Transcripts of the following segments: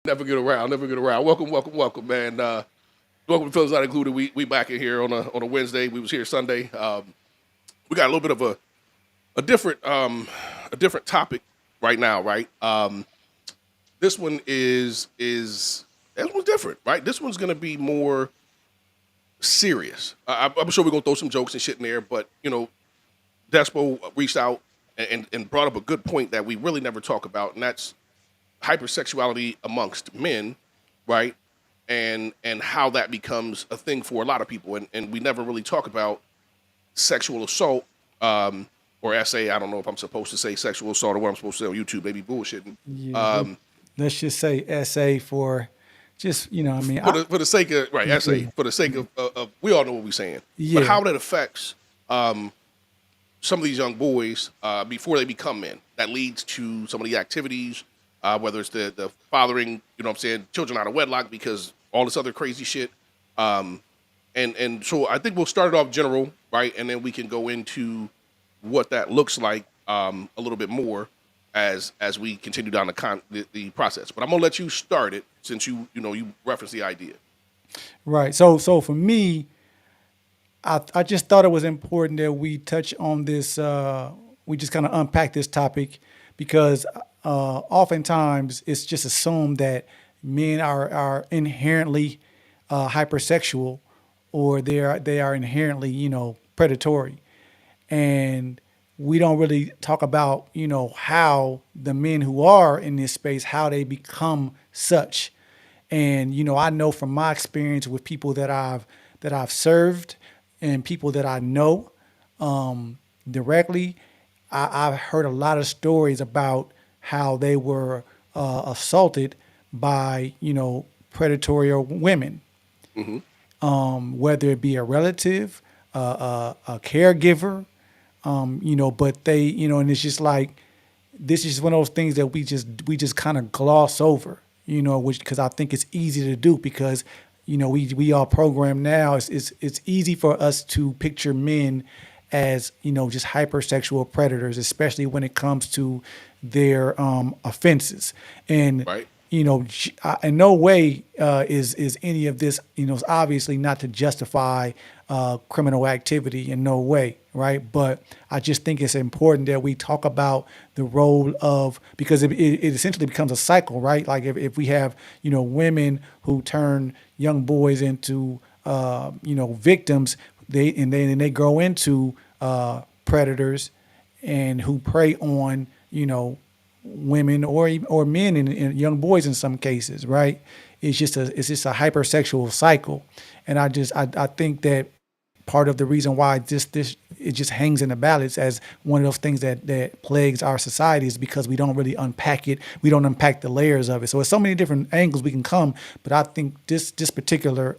Never get around. Welcome, man. Welcome to Fellas Not Included. We back in here on a Wednesday. We was here Sunday. We got a little bit of a different topic right now, right? This one is this one's different, right? This one's gonna be more serious. I'm sure we're gonna throw some jokes and shit in there, but Despo reached out and brought up a good point that we really never talk about, and that's hypersexuality amongst men, right? And how that becomes a thing for a lot of people, and we never really talk about sexual assault, or SA. I don't know if I'm supposed to say sexual assault or what I'm supposed to say on YouTube. Maybe bullshitting. Yeah, let's just say SA for just I mean, For the sake of right, SA, yeah, for the sake of we all know what we're saying, but yeah, how that affects some of these young boys before they become men. That leads to some of the activities, whether it's the fathering, what I'm saying, children out of wedlock because all this other crazy shit. And so I think we'll start it off general, right, and then we can go into what that looks like a little bit more as we continue down the process. But I'm gonna let you start it since you referenced the idea. right. So for me, I just thought it was important that we touch on this. We just kind of unpack this topic because oftentimes it's just assumed that men are inherently hypersexual or they are inherently predatory, and we don't really talk about how the men who are in this space how they become such. And I know from my experience with people that I've served and people that I know directly, I've heard a lot of stories about how they were assaulted by predatory women, whether it be a relative, a caregiver, but they, and it's just like this is one of those things that we just kind of gloss over, which because I think it's easy to do because we all program now. It's easy for us to picture men as just hypersexual predators, especially when it comes to their offenses. And Right. in no way is any of this is obviously not to justify criminal activity in no way, right? But I just think it's important that we talk about the role of because it essentially becomes a cycle, right? Like if we have women who turn young boys into victims, they grow into predators and who prey on women or men and young boys in some cases, right? It's just a hypersexual cycle, and I think that part of the reason why this it just hangs in the balance as one of those things that plagues our society is because we don't really unpack it. We don't unpack the layers of it. So there's so many different angles we can come, but I think this particular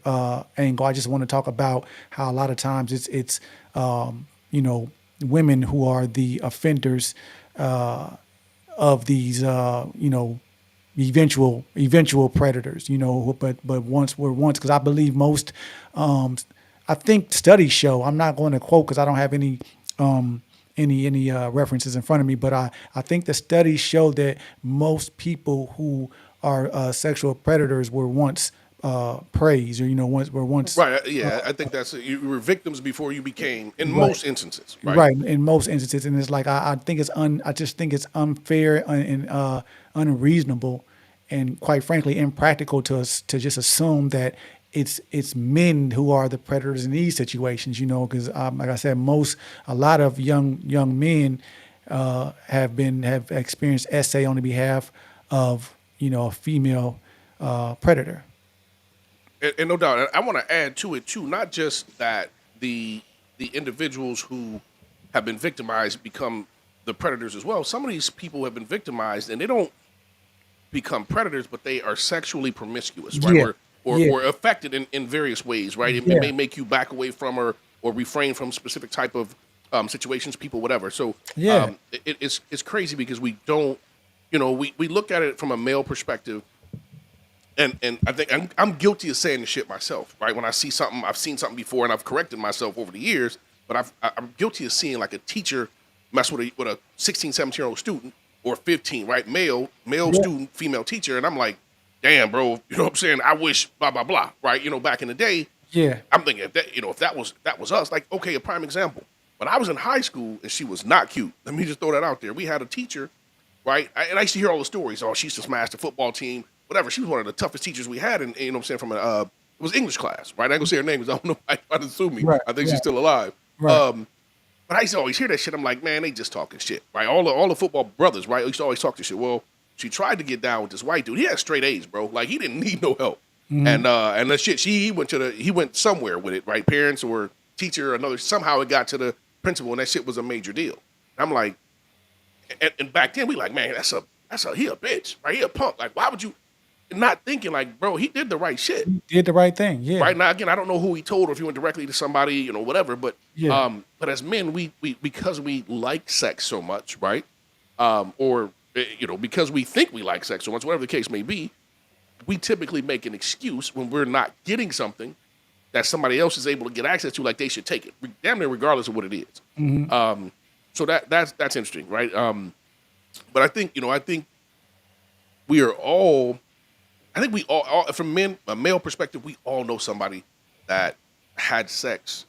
angle, I just want to talk about how a lot of times it's women who are the offenders of these eventual predators, but once because I believe most I think studies show, I'm not going to quote because I don't have any references in front of me, but I think the studies show that most people who are sexual predators were once praised, or once Right. Yeah, I think that's it. You were victims before you became, in right. most instances, right? Right, in most instances, and it's like I think I just think it's unfair and unreasonable, and quite frankly, impractical to us to just assume that it's men who are the predators in these situations. Because like I said, a lot of young men have experienced SA on the behalf of a female predator. And no doubt, I want to add to it too. Not just that the individuals who have been victimized become the predators as well. Some of these people have been victimized, and they don't become predators, but they are sexually promiscuous, right? Yeah, yeah, Or affected in various ways, right? It yeah, may make you back away from or refrain from specific type of situations, people, whatever. So yeah, it's crazy because we don't, we look at it from a male perspective, and I think I'm guilty of saying this shit myself, right? When I see something, I've seen something before, and I've corrected myself over the years, but I'm guilty of seeing like a teacher mess with a 16, 17-year-old student or 15, right? Male yeah, student, female teacher, and I'm like, damn, bro, you know what I'm saying? I wish blah blah blah, right? Back in the day, Yeah. I'm thinking if that was us, like, okay, a prime example. When I was in high school and she was not cute, let me just throw that out there. We had a teacher, right? And I used to hear all the stories. Oh, she used to smash the football team, whatever. She was one of the toughest teachers we had, and you know what I'm saying, from it was English class, right? I ain't gonna say her name because I don't know if I try to sue me. Right. I think she's Right. still alive. Right. But I used to always hear that shit. I'm like, man, they just talking shit, right? All the football brothers, right? Used to always talk this shit. Well, she tried to get down with this white dude. He had straight A's, bro. Like, he didn't need no help. And the shit, he went somewhere with it, right? Parents or teacher or another. Somehow it got to the principal, and that shit was a major deal. I'm like, and back then we like, man, he a bitch, right? He a punk. Like, why would you? Not thinking like, bro, he did the right shit. Did the right thing. Yeah. Right now, again, I don't know who he told or if he went directly to somebody, whatever. But Yeah. but as men, we because we like sex so much, right? Or because we think we like sex so much, whatever the case may be, we typically make an excuse when we're not getting something that somebody else is able to get access to, like they should take it, damn near regardless of what it is. So that's interesting, right? But I think we are all. I think we all from a male perspective, we all know somebody that had sex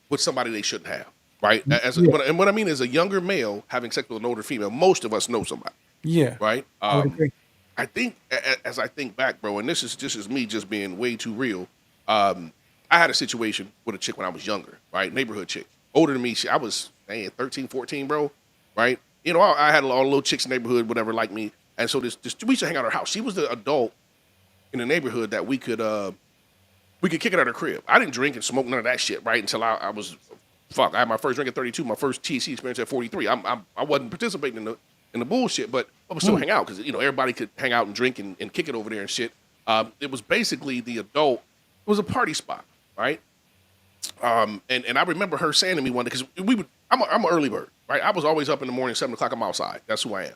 with somebody they shouldn't have, right? Yeah. And what I mean is a younger male having sex with an older female. Most of us know somebody, Yeah. right? I would agree. I think as I think back, bro, and this is me just being way too real. I had a situation with a chick when I was younger, right? Neighborhood chick, older than me. I was 13, 14, bro, right? I had all the little chicks in the neighborhood, whatever, like me. And so this we used to hang out at her house. She was the adult in the neighborhood that we could kick it at her crib. I didn't drink and smoke none of that shit, right? Until I was I had my first drink at 32, my first THC experience at 43. I wasn't participating in the bullshit, but I would still hang out because everybody could hang out and drink and kick it over there and shit. It was basically the adult. It was a party spot, right? And I remember her saying to me one day, because I'm an early bird, right? I was always up in the morning, 7 o'clock. I'm outside. That's who I am.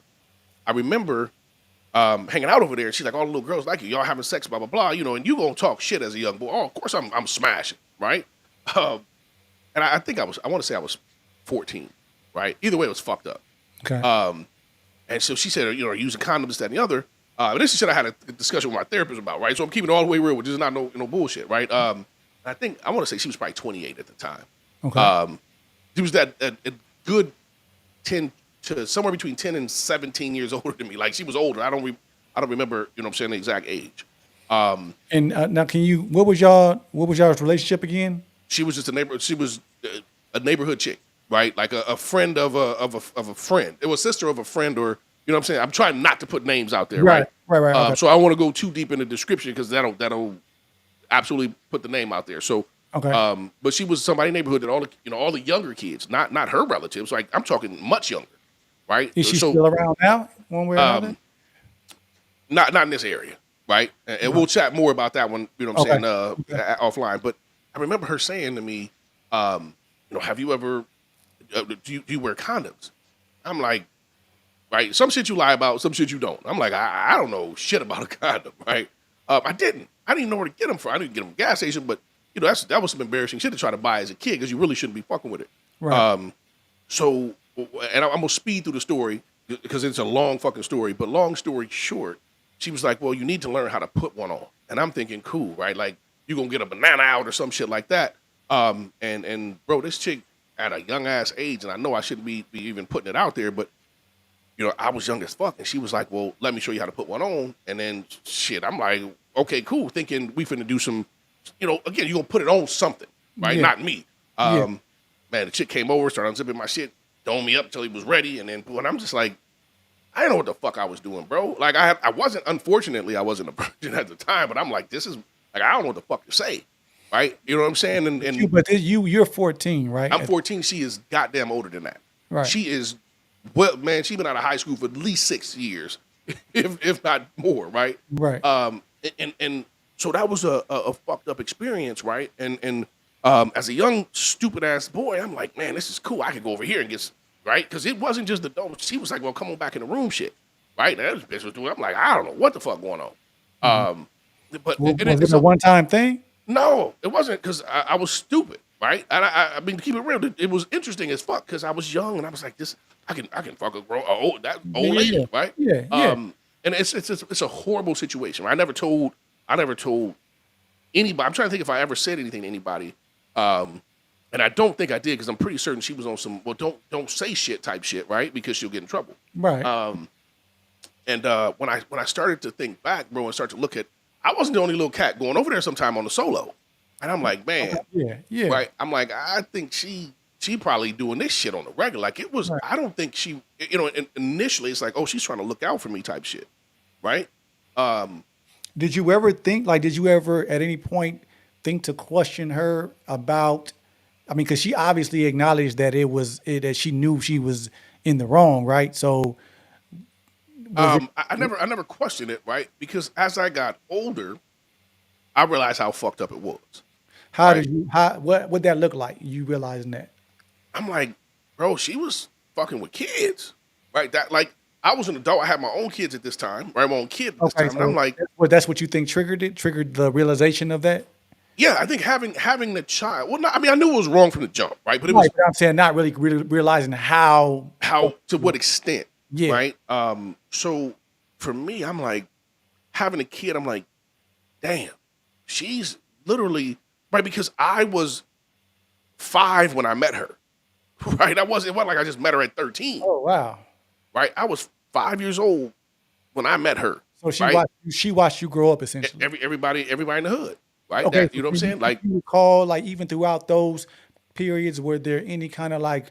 I remember hanging out over there, and she's like, all the little girls like you, y'all having sex, blah, blah, blah, and you gonna talk shit as a young boy. Oh, of course I'm smashing, right? And I think I want to say I was 14, right? Either way, it was fucked up. Okay. And so she said, are you using condoms, this, that, and the other. And this is shit I had a discussion with my therapist about, right? So I'm keeping it all the way real, which is not no bullshit, right? I want to say she was probably 28 at the time. Okay. She was that a good 10 to somewhere between 10 and 17 years older than me. Like, she was older. I don't remember, what I'm saying, the exact age. And now, what was y'all's relationship again? She was just a neighborhood chick, right? Like a friend of a friend. It was sister of a friend, or what I'm saying. I'm trying not to put names out there, right? Right. Okay. So I want to go too deep in the description because that'll absolutely put the name out there. So, Okay. but she was somebody in the neighborhood that all the younger kids, not her relatives. Like, I'm talking much younger, right? Is she still around now, one way or another? Not in this area, right? And we'll chat more about that one, what I'm saying, offline. But I remember her saying to me, have you ever, do you wear condoms? I'm like, right, some shit you lie about, some shit you don't. I'm like, I don't know shit about a condom, right? I didn't even know where to get them from. I didn't get them from a gas station, but that was some embarrassing shit to try to buy as a kid because you really shouldn't be fucking with it. Right. So, and I'm gonna speed through the story because it's a long fucking story. But long story short, she was like, "Well, you need to learn how to put one on." And I'm thinking, cool, right? Like, you gonna get a banana out or some shit like that. And bro, this chick at a young ass age, and I know I shouldn't be even putting it out there, but I was young as fuck, and she was like, "Well, let me show you how to put one on." And then shit, I'm like, "Okay, cool." Thinking we finna do some, again, you gonna put it on something, right? Yeah. Not me. Yeah. Man, the chick came over, started unzipping my shit, throwing me up until he was ready, and then I'm just like, I didn't know what the fuck I was doing, bro. Like, unfortunately, I wasn't a virgin at the time, but I'm like, this is like, I don't know what the fuck to say, right? You know what I'm saying? You're 14, right? I'm 14. She is goddamn older than that. Right. She is, well, man, she's been out of high school for at least 6 years, if not more, right? Right. And so that was a fucked up experience, right? And as a young stupid ass boy, I'm like, man, this is cool. I could go over here and get right, because it wasn't just the dope. She was like, well, come on back in the room, shit, right? And that bitch was doing. I'm like, I don't know what the fuck going on. But Was it a one-time thing? no, it wasn't, because I was stupid, right? And I mean, to keep it real, it was interesting as fuck because I was young and I was like, this, I can fuck that old lady, Yeah. right? Yeah. And and it's a horrible situation. Right? I never told anybody. I'm trying to think if I ever said anything to anybody, and I don't think I did because I'm pretty certain she was on some well, don't say shit type shit, right? Because she'll get in trouble. Right. And when I started to think back, bro, and start to look at, I wasn't the only little cat going over there sometime on the solo, and I'm like, man, Yeah. right? I'm like, I think she probably doing this shit on the regular. Like it was, Right. I don't think she, initially it's like, oh, she's trying to look out for me type shit, right? Did you ever think, like, did you ever at any point think to question her about, I mean, because she obviously acknowledged that that she knew she was in the wrong, right? So was it, I never questioned it, right? Because as I got older, I realized how fucked up it was, how right? did you, what that look like? You realizing that? I'm like, bro, she was fucking with kids, right? That like I was an adult. I had my own kids at this time, right? My own kid at this Okay, time, and I'm so like, that's what you think triggered it, triggered the realization of that? yeah, I think having the child. Well, not, I mean, I knew it was wrong from the jump, right? But it was Right, but I'm saying not really realizing how. how to what extent, Yeah, right? So for me, I'm like having a kid. I'm like, damn, she's literally right because I was 5 when I met her, right? It wasn't like I just met her at 13, oh wow. right? I was 5 years old when I met her, So right? she watched you grow up essentially. Everybody in the hood, right? Okay, That so you know what I'm saying? can Like you recall, like, even throughout those periods, were there any kind of, like,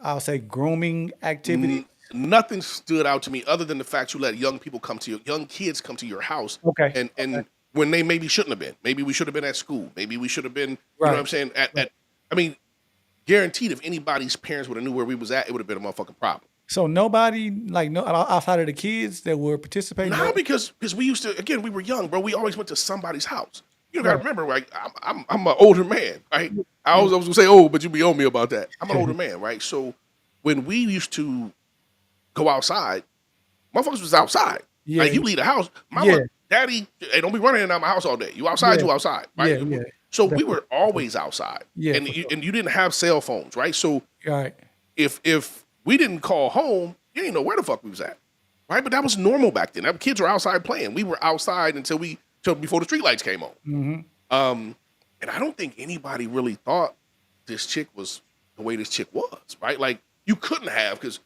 I'll say, grooming activity? nothing stood out to me other than the fact you let young kids come to your house, Okay, and when they maybe shouldn't have been. Maybe we should have been at school. Maybe we should have been. You know what I'm right, saying? right. I mean, guaranteed, if anybody's parents would have knew where we was at, it would have been a motherfucking problem. So nobody, like, no, outside of the kids that were participating. Nah, because we used to again we were young, bro. We always went to somebody's house. You gotta Right. remember, like I'm an older man, right? I was gonna say old, but you be on me about that. I'm an older man, right? So when we used to go outside, motherfuckers was outside. Yeah, Like you leave the house, yeah, mama, daddy, hey, don't be running in and out my house all day. yeah, You outside, yeah, right? yeah. So we Definitely. were always outside, Yeah, and for sure. you didn't have cell phones, right? So Right. if we didn't call home, you didn't know where the fuck we was at, right? But that was normal back then. Kids were outside playing. We were outside till before the streetlights came on. Hmm. And I don't think anybody really thought this chick was the way this chick was, right? Like you couldn't have, because,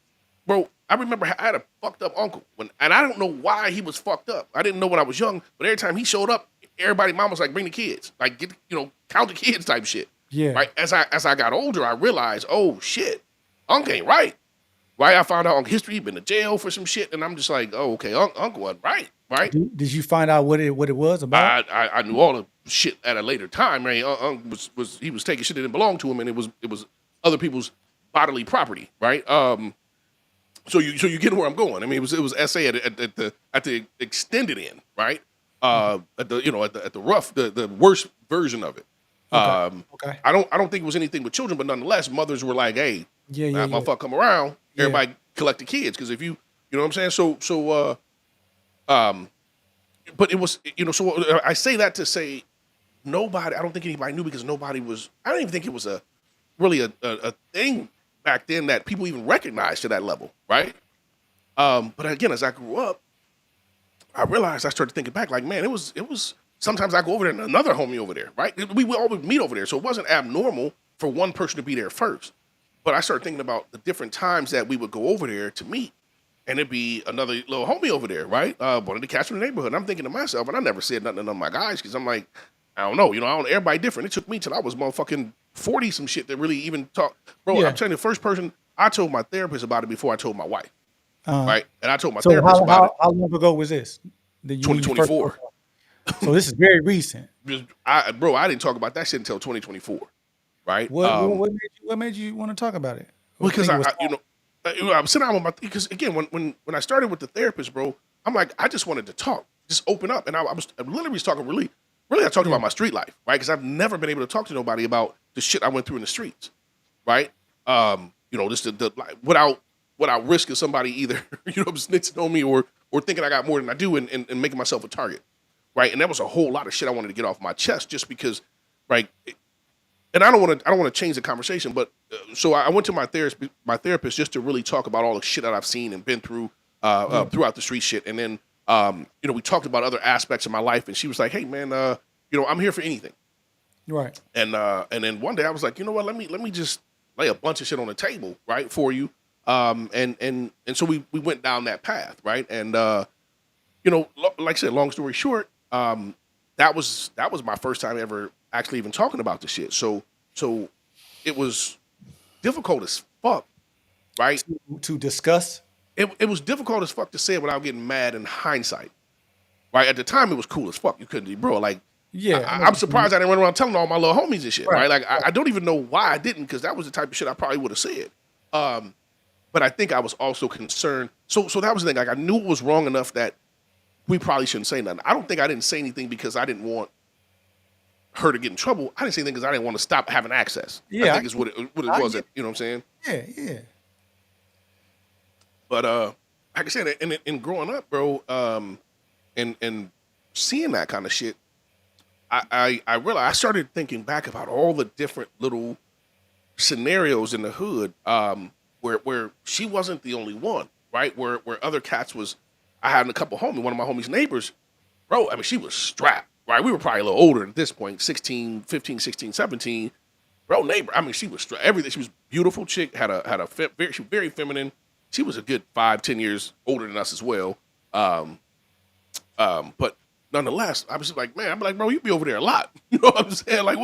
bro, I remember I had a fucked up uncle and I don't know why he was fucked up. I didn't know when I was young, but every time he showed up, everybody, mom was like, "Bring the kids, like get, count the kids," type shit. Yeah. Right? As I got older, I realized, oh shit, uncle ain't right. Right? I found out on history, he been to jail for some shit, and I'm just like, oh, okay, uncle wasn't right. Right? Did you find out what it was about? I knew all the shit at a later time. Right? Was he was taking shit that didn't belong to him, and it was other people's bodily property. Right? So you get where I'm going. I mean, it was SA at the extended end, right? At the rough, the worst version of it. Okay. Okay. I don't think it was anything with children, but nonetheless, mothers were like, "Hey, Yeah. that Yeah. motherfucker come around, Yeah. everybody collect the kids." Because if you know what I'm saying. But it was So I say that to say nobody. I don't think anybody knew because nobody was. I don't even think it was really a thing back then that people even recognized to that level, right? But again, as I grew up, I realized I started thinking back, like, man, it was. Sometimes I go over there and another homie over there, right? We would always meet over there, so it wasn't abnormal for one person to be there first. But I started thinking about the different times that we would go over there to meet, and it'd be another little homie over there, right? One of the cats from the neighborhood. And I'm thinking to myself, and I never said nothing to none of my guys because I'm like, I don't know, everybody different. It took me till I was motherfucking 40 some shit to really even talk. Bro, Yeah. I'm telling you, the first person I told my therapist about it before I told my wife, Uh, right? And I told my so therapist about it how long ago was this? That you when you first 2024. So this is very recent. I didn't talk about that shit until 2024, right? What made you want to talk about it? Or Because think it was I'm sitting down with my because again when I started with the therapist, bro, I'm like I just wanted to talk, just open up, and I literally was talking really I talked about my street life, right? Because I've never been able to talk to nobody about the shit I went through in the streets, right? Just like, without risk of somebody either snitching on me or thinking I got more than I do and making myself a target, right? And that was a whole lot of shit I wanted to get off my chest just because, right? And I don't want to change the conversation, but so I went to my therapist just to really talk about all the shit that I've seen and been through throughout the street shit, and then We talked about other aspects of my life, and she was like, "Hey, man, I'm here for anything." Right. And then one day I was like, you know what? Let me just lay a bunch of shit on the table, right, for you. And so we went down that path, right? And like I said, long story short, that was my first time ever actually even talking about the shit. So it was difficult as fuck, right? To discuss. It was difficult as fuck to say it without getting mad in hindsight. Right at the time, it was cool as fuck. You couldn't, bro. Like, Yeah, I know I'm what you mean. surprised I didn't run around telling all my little homies and shit. Right. Right? Like, I don't even know why I didn't, because that was the type of shit I probably would have said. Um, but I think I was also concerned. So that was the thing. Like, I knew it was wrong enough that we probably shouldn't say nothing. I don't think I didn't say anything because I didn't want her to get in trouble. I didn't say anything because I didn't want to stop having access. I Yeah, think is what it I was. get. You know what I'm saying? Yeah, yeah. But like I said, in growing up, bro, and seeing that kind of shit, I realized I started thinking back about all the different little scenarios in the hood, where she wasn't the only one, right? Where other cats was. I had a couple homies. One of my homies' neighbors, bro. I mean, she was strapped, right? We were probably a little older at this point, 16, 15, 16, 17. Bro, neighbor. I mean, she was everything. She was a beautiful chick. She was very feminine. She was a good 5, 10 years older than us as well. But nonetheless, I was just like, man, I'm like, bro, you be over there a lot. You know what I'm saying? Like,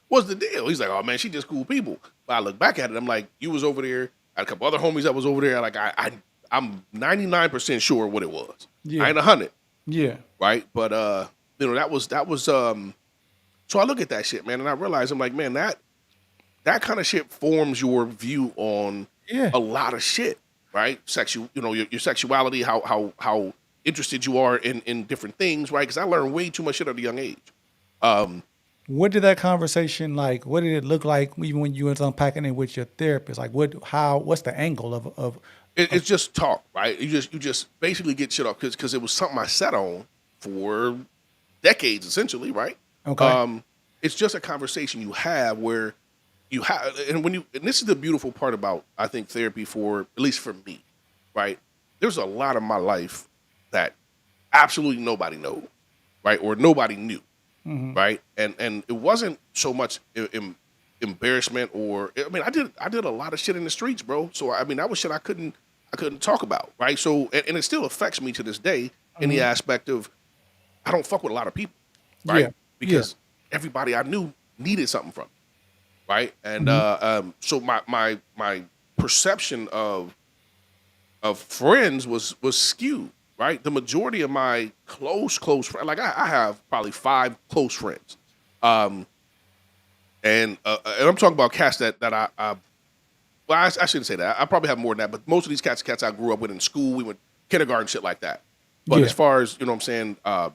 what's the deal? He's like, oh man, she just cool people. But I look back at it, I'm like, you was over there. I had a couple other homies that was over there. Like, I'm 99% sure what it was. I Yeah. ain't 100, Yeah. right? But that was. So I look at that shit, man, and I realize I'm like, man, that kind of shit forms your view on Yeah. a lot of shit, right? Your sexuality, how interested you are in different things, right? Because I learned way too much shit at a young age. Um, What did that conversation like? What did it look like even when you was unpacking it with your therapist? Like, what's the angle it's just talk, right? You just basically get shit off because it was something I sat on for decades, essentially, right? okay? It's just a conversation you have where you have, and this is the beautiful part about, I think, therapy, for at least for me, right? There's a lot of my life that absolutely nobody knows, right? Or nobody knew, right? And it wasn't so much embarrassment, or I mean, I did a lot of shit in the streets, bro. So I mean, that was shit I couldn't talk about, right? So and it still affects me to this day in the aspect of I don't fuck with a lot of people, Yeah. right? Yeah. Because everybody I knew needed something from me, right? And Mhm. so my perception of friends was skewed, right? The majority of my close friends, like I have probably 5 close friends, um, and I'm talking about cats that I well, I shouldn't say that. I probably have more than that, but most of these cats I grew up with in school. We went kindergarten, shit like that. But Yeah. as far as, you know what I'm saying,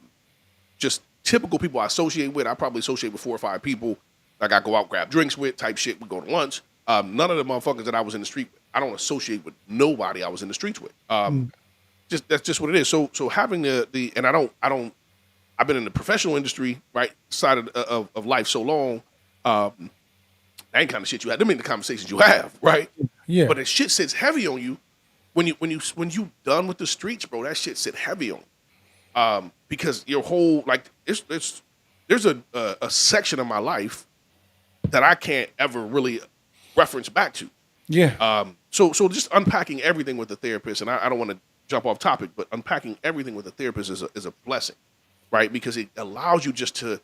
just typical people I associate with, I probably associate with 4 or 5 people. Like I go out, grab drinks with, type shit. We go to lunch. None of the motherfuckers that I was in the street with, I don't associate with nobody I was in the streets with. Mm. Just that's just what it is. So having the and I don't I've been in the professional industry, right, side of life so long. That ain't kind of shit you have. Them ain't the conversations you have, right? Yeah. But the shit sits heavy on you when you done with the streets, bro. That shit sit heavy on you, because your whole, like, there's a section of my life that I can't ever really reference back to. Yeah. So just unpacking everything with the therapist, and I don't want to jump off topic, but unpacking everything with the therapist is a blessing, right? Because it allows you just to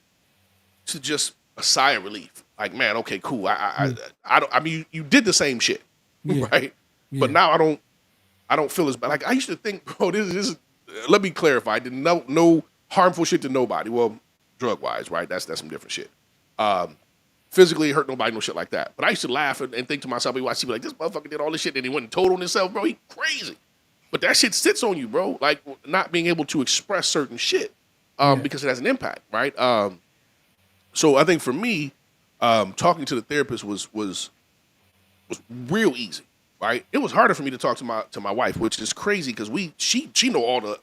just a sigh of relief. Like, man, okay, cool. I don't. I mean, you did the same shit, Yeah. right? But Yeah. now I don't feel as bad. Like I used to think, bro. This is. Let me clarify. I did no harmful shit to nobody. Well, drug wise, right? That's some different shit. Physically hurt nobody, no shit like that. But I used to laugh and think to myself, I see like, this motherfucker did all this shit and he went and told on himself, bro. He crazy. But that shit sits on you, bro. Like not being able to express certain shit, Yeah. because it has an impact, right? So I think for me, talking to the therapist was real easy, right? It was harder for me to talk to my wife, which is crazy because she know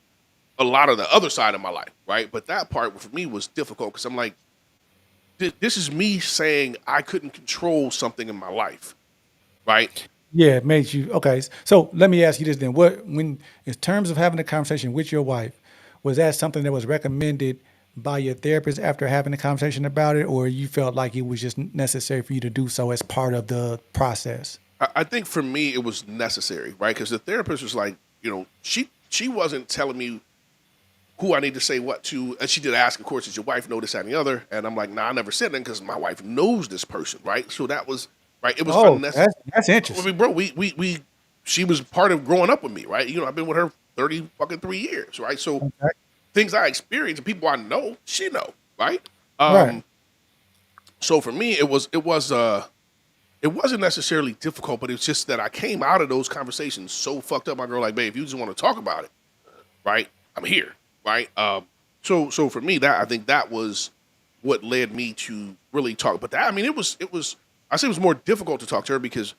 a lot of the other side of my life, right? But that part for me was difficult because I'm like, this is me saying I couldn't control something in my life, right? Yeah, it made you okay. So let me ask you this then: when in terms of having a conversation with your wife, was that something that was recommended by your therapist after having a conversation about it, or you felt like it was just necessary for you to do so as part of the process? I think for me it was necessary, right? Because the therapist was like, she wasn't telling me who I need to say what to. And she did ask, of course, does your wife know this, that, and the other? And I'm like, nah, I never said that because my wife knows this person, right? So that was right. It was Oh, unnecessary. that's I interesting. mean, bro, she was part of growing up with me, right? I've been with her 30 fucking 3 years, right? So Okay. things I experience and people I know, she know, right? Right. So for me, it wasn't necessarily difficult, but it's just that I came out of those conversations so fucked up. My girl, like, babe, if you just want to talk about it, right? I'm here, right? So for me, that I think that was what led me to really talk. But that, I mean, it was. I say it was more difficult to talk to her because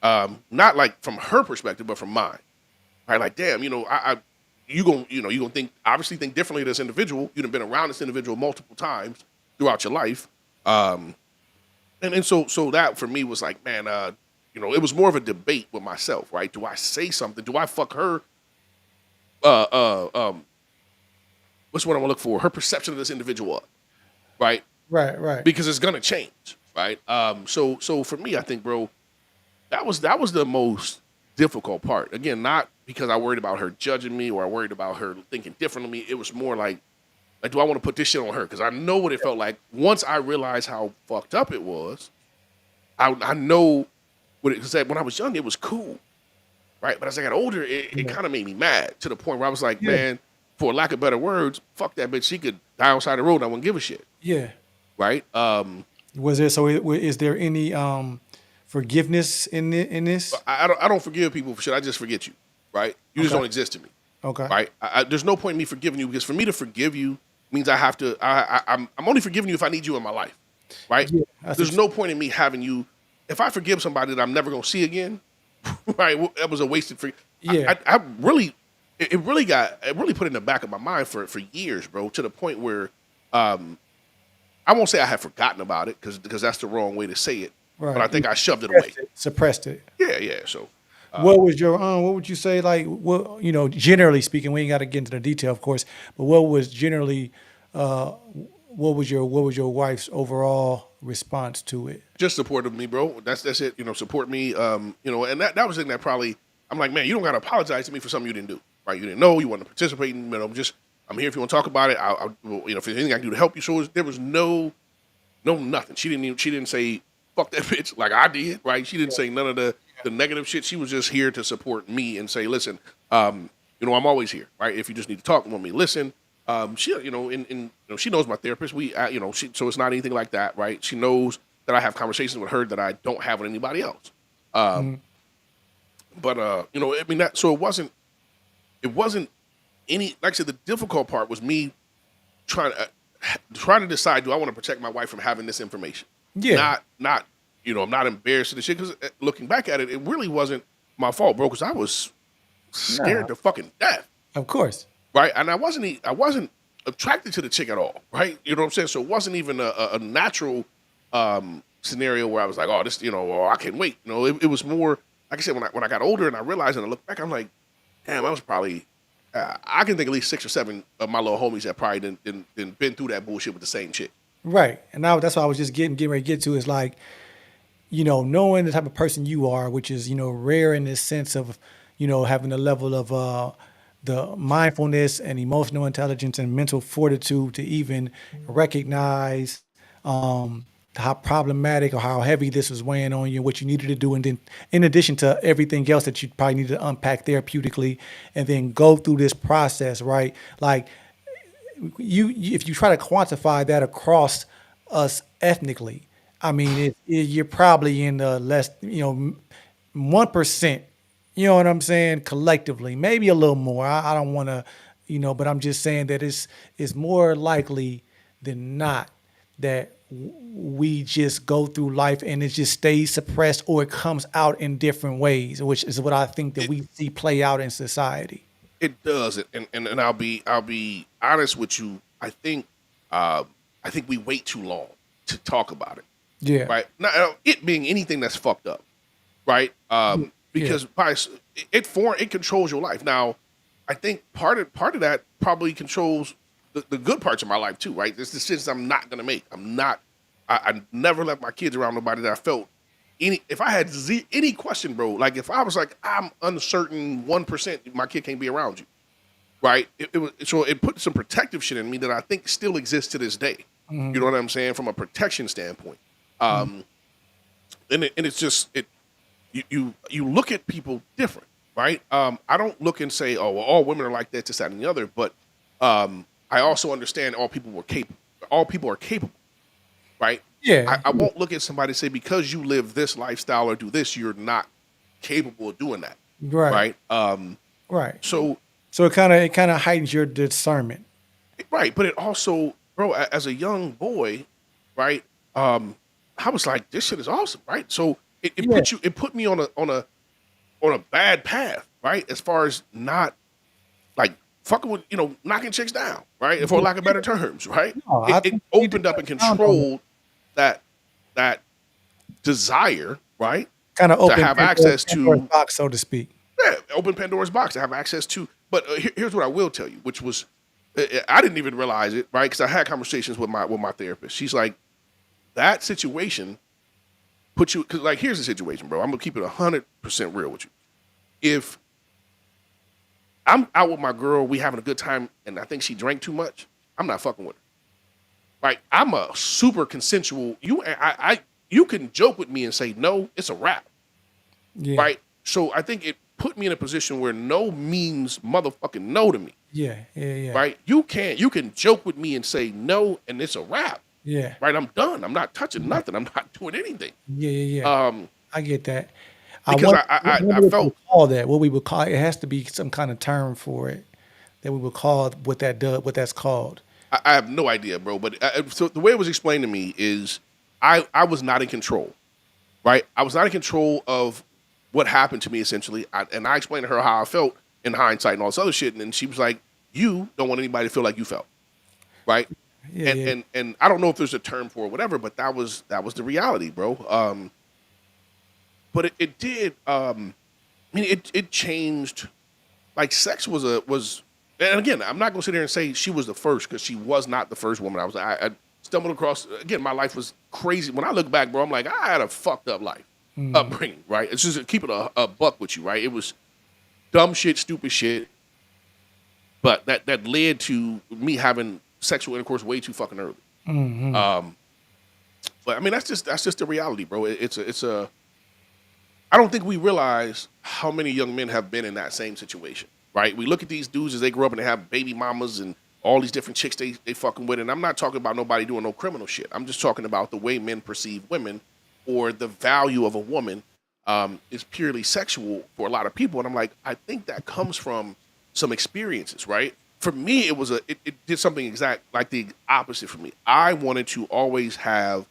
not like from her perspective, but from mine. Right? Like, damn, you gonna think obviously think differently of this individual. You've been around this individual multiple times throughout your life. And so that for me was like, man, it was more of a debate with myself, right? Do I say something? Do I fuck her? Uh, uh, um, what's what I'm gonna look for? Her perception of this individual up, right? Right. Right. Because it's gonna change, right? So for me, I think, bro, that was the most difficult part. Again, not because I worried about her judging me or I worried about her thinking different of me. It was more like, do I want to put this shit on her? Because I know what it felt like. Once I realized how fucked up it was, I know what it because when I was young, it was cool, right? But as I got older, it Yeah. kind of made me mad to the point where I was like, Yeah. man, for lack of better words, fuck that bitch. She could die on the side of the road and I wouldn't give a shit, Yeah. right? Was there so? Is there any forgiveness in this? I don't forgive people for shit. I just forget you, right? You just Okay. don't exist to me, Okay. right? There's no point in me forgiving you because for me to forgive you means I have to. I'm only forgiving you if I need you in my life, right? Yeah. That's There's no point in me having you. If I forgive somebody that I'm never gonna see again, right? That was a wasted free. Yeah. I really, it really put it in the back of my mind for years, bro. To the point where, I won't say I have forgotten about it because that's the wrong way to say it, but I Right. You think I shoved it away. suppressed it. Suppressed it. Yeah. So What was your what would you say like what generally speaking, we ain't got to get into the detail of course, but what was generally uh what was your wife's overall response to it? just supportive of me, bro. That's it. Support me. And that was the thing that probably I'm like, man, you don't gotta apologize to me for something you didn't do, right? You didn't know, you want to participate in, just I'm here if you want to talk about it. If there's anything I can do to help you. So there was no nothing. She didn't say fuck that bitch like I did, right? She didn't say none of the negative shit. She was just here to support me and say, listen, I'm always here, right? If you just need to talk, want me to listen. She, she knows my therapist. So it's not anything like that, right? She knows that I have conversations with her that I don't have with anybody else. Mm, But I mean so it wasn't any like I said. The difficult part was me trying to decide: do I want to protect my wife from having this information? yeah. Not I'm not embarrassed of the shit because looking back at it, it really wasn't my fault, bro. Because I was Nah, scared to fucking death, of course. right? And I wasn't attracted to the chick at all, right? You know what I'm saying? So it wasn't even a natural scenario where I was like, oh, this, oh, I can't wait. It was more like I said when I got older and I realized and I look back, I'm like, damn, I was probably. I can think at least 6 or 7 of my little homies that probably didn't been through that bullshit with the same chick. Right. And now that's what I was just getting ready to get to is like, knowing the type of person you are, which is, rare in this sense of, having a level of the mindfulness and emotional intelligence and mental fortitude to even recognize how problematic or how heavy this was weighing on you, what you needed to do, and then in addition to everything else that you probably need to unpack therapeutically, and then go through this process, right? Like if you try to quantify that across us ethnically, I mean, you're probably in the less, 1%. You know what I'm saying? Collectively, maybe a little more. I don't want to, but I'm just saying that it's more likely than not that we just go through life and it just stays suppressed or it comes out in different ways, which is what I think that It we see play out in society. it does, and I'll be honest with you. I think we wait too long to talk about it, Yeah. right? Now, it being anything that's fucked up, right? Yeah. Because it controls your life. Now, I think part of that probably controls the good parts of my life too, right? There's decisions I'm not gonna make. I'm not. I never left my kids around nobody that I felt any. If I had any question, bro, like if I was like I'm uncertain 1%, my kid can't be around you, right? It was so it put some protective shit in me that I think still exists to this day. You know what I'm saying from a protection standpoint. Um, and it's just you look at people different, right? I don't look and say, oh, well, all women are like that, this, that, and the other. But I also understand all people were capable. All people are capable, right? Yeah, I won't look at somebody and say because you live this lifestyle or do this, you're not capable of doing that, right, right? right. So So it kind of heightens your discernment. right, but it also, bro, as a young boy, right? I was like, this shit is awesome, right? So Yeah, it put me on a bad path, right? As far as not like fucking with, knocking chicks down, right? For yeah, lack of yeah. better terms, right? No, It, I it think you need to opened up cut and down on that. controlled that that desire, right? Kind of To open have access Pandora's to, box, so to speak. yeah, open Pandora's box to have access to. But here's what I will tell you, which was I didn't even realize it, right? Because I had conversations with my therapist. She's like, that situation put you, because like here's the situation, bro. I'm gonna keep it 100% real with you. If I'm out with my girl, we having a good time, and I think she drank too much, I'm not fucking with her. Right? I'm a super consensual. You can joke with me and say no, it's a wrap. Yeah, Right? So I think it put me in a position where no means motherfucking no to me. yeah, yeah, yeah, Right? You can joke with me and say no, and it's a wrap. yeah, Right? I'm done. I'm not touching nothing. I'm not doing anything. yeah, yeah, yeah. Um, I get that. I because wonder I what we would felt call that. What we would call it has to be some kind of term for it that we would call what that does. What that's called. I have no idea, bro. But so the way it was explained to me is I was not in control, right? I was not in control of what happened to me essentially. And I explained to her how I felt in hindsight and all this other shit. And then she was like, "You don't want anybody to feel like you felt, right?" Yeah, And yeah, and I don't know if there's a term for it, whatever. But that was the reality, bro. But it did. I mean, it changed. Like sex was, and again, I'm not gonna sit here and say she was the first because she was not the first woman. I stumbled across again. My life was crazy. When I look back, bro, I'm like I had a fucked up life, upbringing. Right? It's just keep it a buck with you. Right? It was dumb shit, stupid shit, but that led to me having sexual intercourse way too fucking early. But I mean, that's just the reality, bro. It's a I don't think we realize how many young men have been in that same situation, right? We look at these dudes as they grow up and they have baby mamas and all these different chicks they fucking with. And I'm not talking about nobody doing no criminal shit. I'm just talking about the way men perceive women or the value of a woman is purely sexual for a lot of people. And I'm like, I think that comes from some experiences, right? For me, it did something exact like the opposite for me. I wanted to always have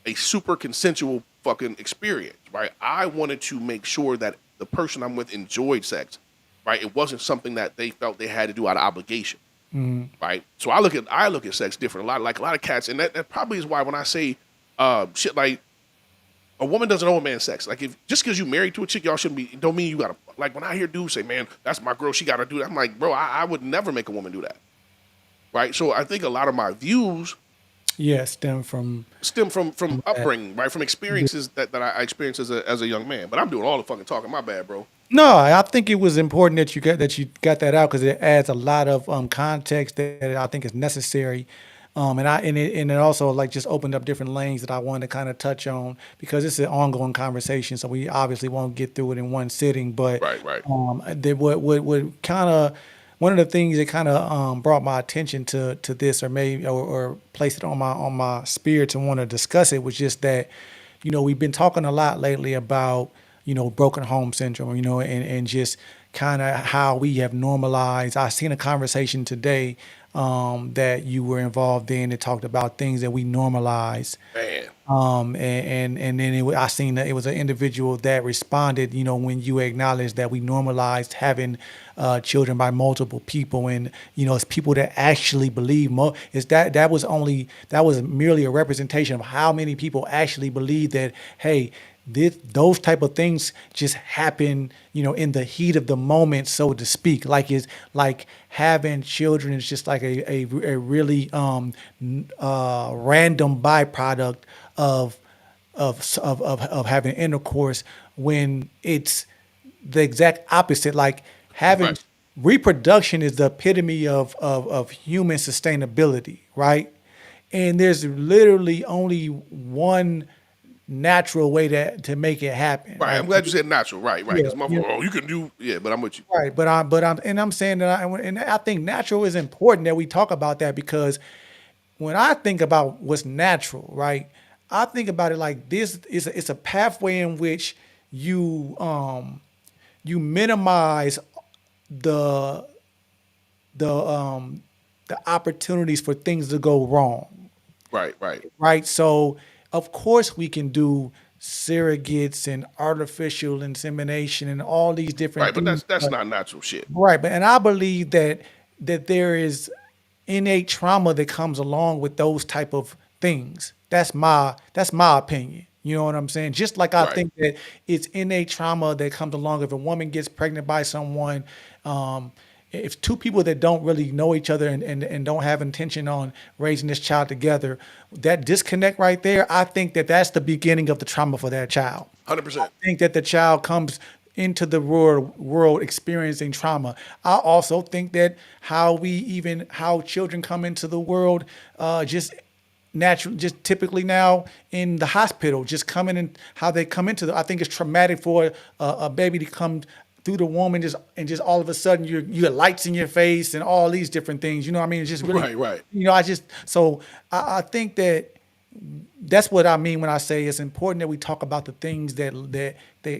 a super consensual fucking experience, right? I wanted to make sure that the person I'm with enjoyed sex, right? It wasn't something that they felt they had to do out of obligation, right? So I look at sex different. A lot of cats, and that probably is why when I say shit like a woman doesn't owe a man sex. Like if just because you married to a chick, y'all shouldn't be. Don't mean you gotta. Like when I hear dudes say, "Man, that's my girl. She gotta do that." I'm like, bro, I would never make a woman do that, right? So I think a lot of my views yeah. Stem from stem from that. upbringing, right? From experiences that I experienced as a young man. But I'm doing all the fucking talking. My bad, bro. No, I think it was important that you got that out because it adds a lot of context that I think is necessary, and it also like just opened up different lanes that I wanted to kind of touch on because it's an ongoing conversation, so we obviously won't get through it in one sitting. But Right, right. what kind of one of the things that kind of brought my attention to this or maybe or placed it on my spirit to want to discuss it was just that we've been talking a lot lately about broken home syndrome, and just kind of how we have normalized. I seen a conversation today that you were involved in that talked about things that we normalize. Man, And then I seen that it was an individual that responded, when you acknowledge that we normalized having children by multiple people, and it's people that actually believe. Is that was merely a representation of how many people actually believe that. Hey, those type of things just happen, in the heat of the moment, so to speak. Like it's like having children is just like a really random byproduct of of having intercourse, when it's the exact opposite. Like having Right. reproduction is the epitome of human sustainability, right? And there's literally only one natural way to make it happen, Right. right? I'm glad you said natural. Right. Right. Yeah, Because yeah, motherfucker, oh, you can do. Yeah, but I'm with you. right. I'm saying that and I think natural is important that we talk about that, because when I think about what's natural, right, I think about it like this: it's a pathway in which you you minimize the the the opportunities for things to go wrong, Right. Right. right? So of course we can do surrogates and artificial insemination and all these different Right. But things, that's not natural shit. right? But and I believe that there is innate trauma that comes along with those type of things. That's my opinion. You know what I'm saying? Just like I Right. think that it's innate trauma that comes along if a woman gets pregnant by someone. Um, if two people that don't really know each other and don't have intention on raising this child together, that disconnect right there, I think that that's the beginning of the trauma for that child. 100%. Think that the child comes into the world experiencing trauma. I also think that how children come into the world, just natural, just typically now in the hospital, just coming in, how they come into I think it's traumatic for a baby to come through the womb and just all of a sudden you get lights in your face and all these different things. You know what I mean? It's just really, Right. Right. I think that that's what I mean when I say it's important that we talk about the things that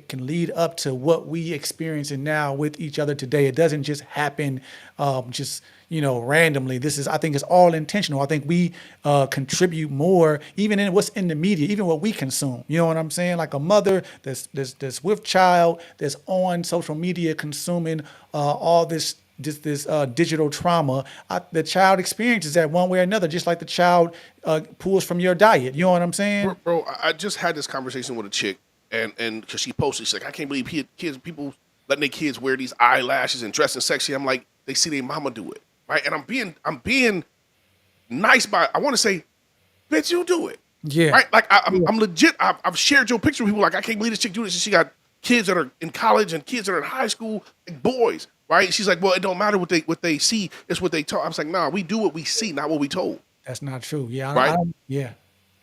can lead up to what we experiencing now with each other today. It doesn't just happen, just randomly. I think it's all intentional. I think we contribute more, even in what's in the media, even what we consume. You know what I'm saying? Like a mother that's with child, that's on social media consuming all this digital trauma. The child experiences that one way or another, just like the child pulls from your diet. You know what I'm saying? Bro, I just had this conversation with a chick, and because she posted, she's like, I can't believe people letting their kids wear these eyelashes and dressing sexy. I'm like, they see their mama do it, right? And I'm being nice by, I want to say, bitch, you do it, Yeah. right? Like I'm legit. I've shared your picture with people. Like, I can't believe this chick do this. And she got kids that are in college and kids that are in high school, like boys, right? She's like, well, it don't matter what they see, it's what they talk. I was like, nah, we do what we see, not what we told, That's not true. Yeah. right? Yeah.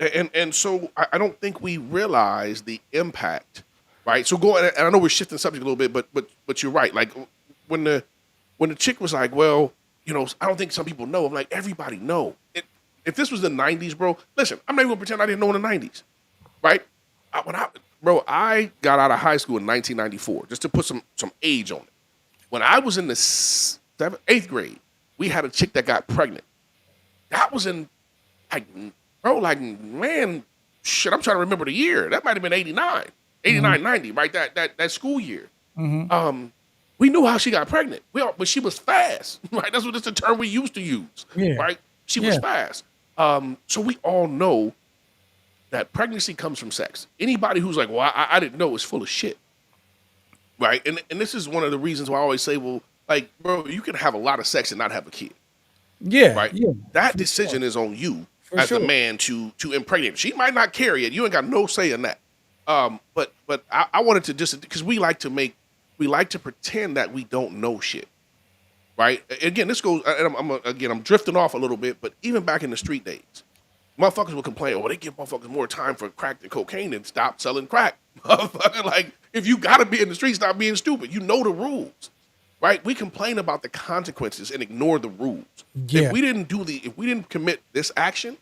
And so I don't think we realize the impact, right? So and I know we're shifting subject a little bit, but you're right. Like when the chick was like, well, I don't think some people know. I'm like, everybody know. If this was the '90s, bro, listen, I'm not even gonna pretend I didn't know in the '90s, right? I got out of high school in 1994, just to put some age on it. When I was in the eighth grade, we had a chick that got pregnant. That was in like, bro, like, man, shit, I'm trying to remember the year. That might have been 89, 89, 90, right? That school year. We knew how she got pregnant. But she was fast, right? That's the term we used to use, Yeah. right? She was Yeah. fast. So we all know that pregnancy comes from sex. Anybody who's like, well, I didn't know, is full of shit, right? And this is one of the reasons why I always say, well, like, bro, you can have a lot of sex and not have a kid, Yeah. right? Yeah. That decision is on you For as sure. the man to impregnate. She might not carry it. You ain't got no say in that. But I wanted to just, because we like to pretend that we don't know shit, right? Again, this goes, and I'm drifting off a little bit, but even back in the street days, motherfuckers would complain, oh, they give motherfuckers more time for crack than cocaine and stop selling crack. Motherfucker, like, if you gotta be in the street, stop being stupid. You know the rules, right? We complain about the consequences and ignore the rules. Yeah. If we didn't commit this action,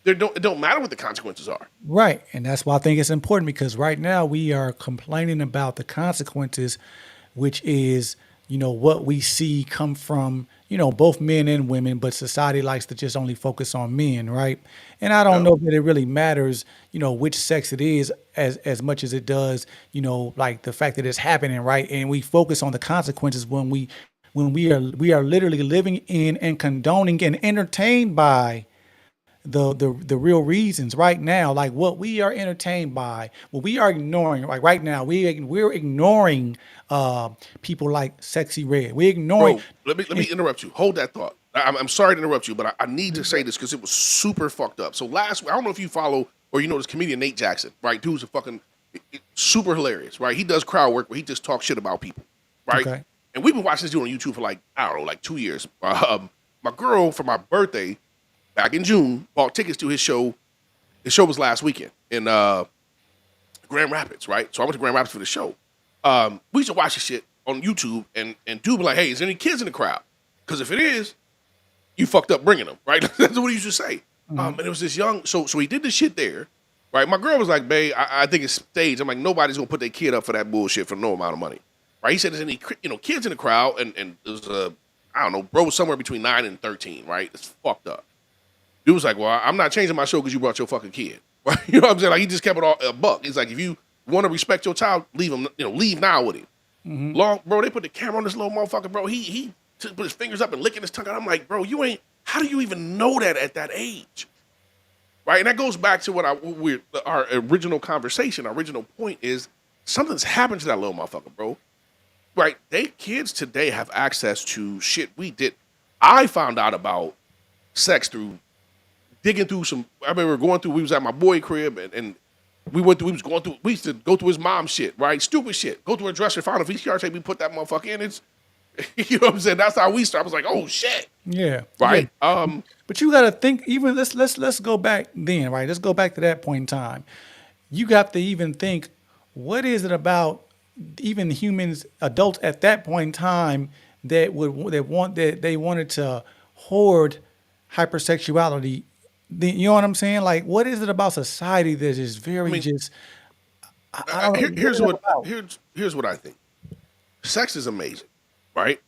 it don't matter what the consequences are. Right. And that's why I think it's important, because right now we are complaining about the consequences, which is, what we see come from, both men and women, but society likes to just only focus on men, right? And I don't Yeah. know that it really matters, which sex it is as much as it does, like the fact that it's happening, right? And we focus on the consequences when we are literally living in and condoning and entertained by the real reasons right now, like what we are entertained by, what we are ignoring. Like right now, we're ignoring people like Sexy Red. We're ignoring. Bro, let me interrupt you. Hold that thought. I'm sorry to interrupt you, but I need to say this because it was super fucked up. So last week, I don't know if you follow or you know this comedian Nate Jackson, right? Dude's a fucking super hilarious, right? He does crowd work where he just talks shit about people, right? Okay. And we've been watching this dude on YouTube for like, I don't know, like 2 years. My girl, for my birthday, back in June, bought tickets to his show. His show was last weekend in Grand Rapids, right? So I went to Grand Rapids for the show. We used to watch this shit on YouTube, and dude be like, hey, is there any kids in the crowd? Because if it is, you fucked up bringing them, right? That's what he used to say. And it was this young, so he did this shit there, right? My girl was like, babe, I think it's staged. I'm like, nobody's gonna put their kid up for that bullshit for no amount of money, right? He said there's any kids in the crowd, and there was I don't know, bro was somewhere between 9 and 13, right? It's fucked up. Dude was like, well, I'm not changing my show because you brought your fucking kid, right? You know what I'm saying? Like he just kept it all a buck. He's like, if you want to respect your child, leave him, leave now with him. Bro, they put the camera on this little motherfucker, bro. He put his fingers up and licking his tongue out. I'm like, bro, how do you even know that at that age? Right? And that goes back to what our original conversation, our original point is something's happened to that little motherfucker, bro. Right? Kids today have access to shit we did. I found out about sex through digging through I remember we was at my boy crib and we used to go through his mom's shit, right? Stupid shit. Go to her dresser, found a VCR tape, we put that motherfucker in. It's, you know what I'm saying? That's how we started. I was like, oh shit. Yeah. Right? Yeah. But you got to think, even let's go back then, right? Let's go back to that point in time. You got to even think, what is it about even humans, adults at that point in time that they wanted to hoard hypersexuality? You know what I'm saying? Like, what is it about society that is very I don't know. Here's what I think. Sex is amazing, right?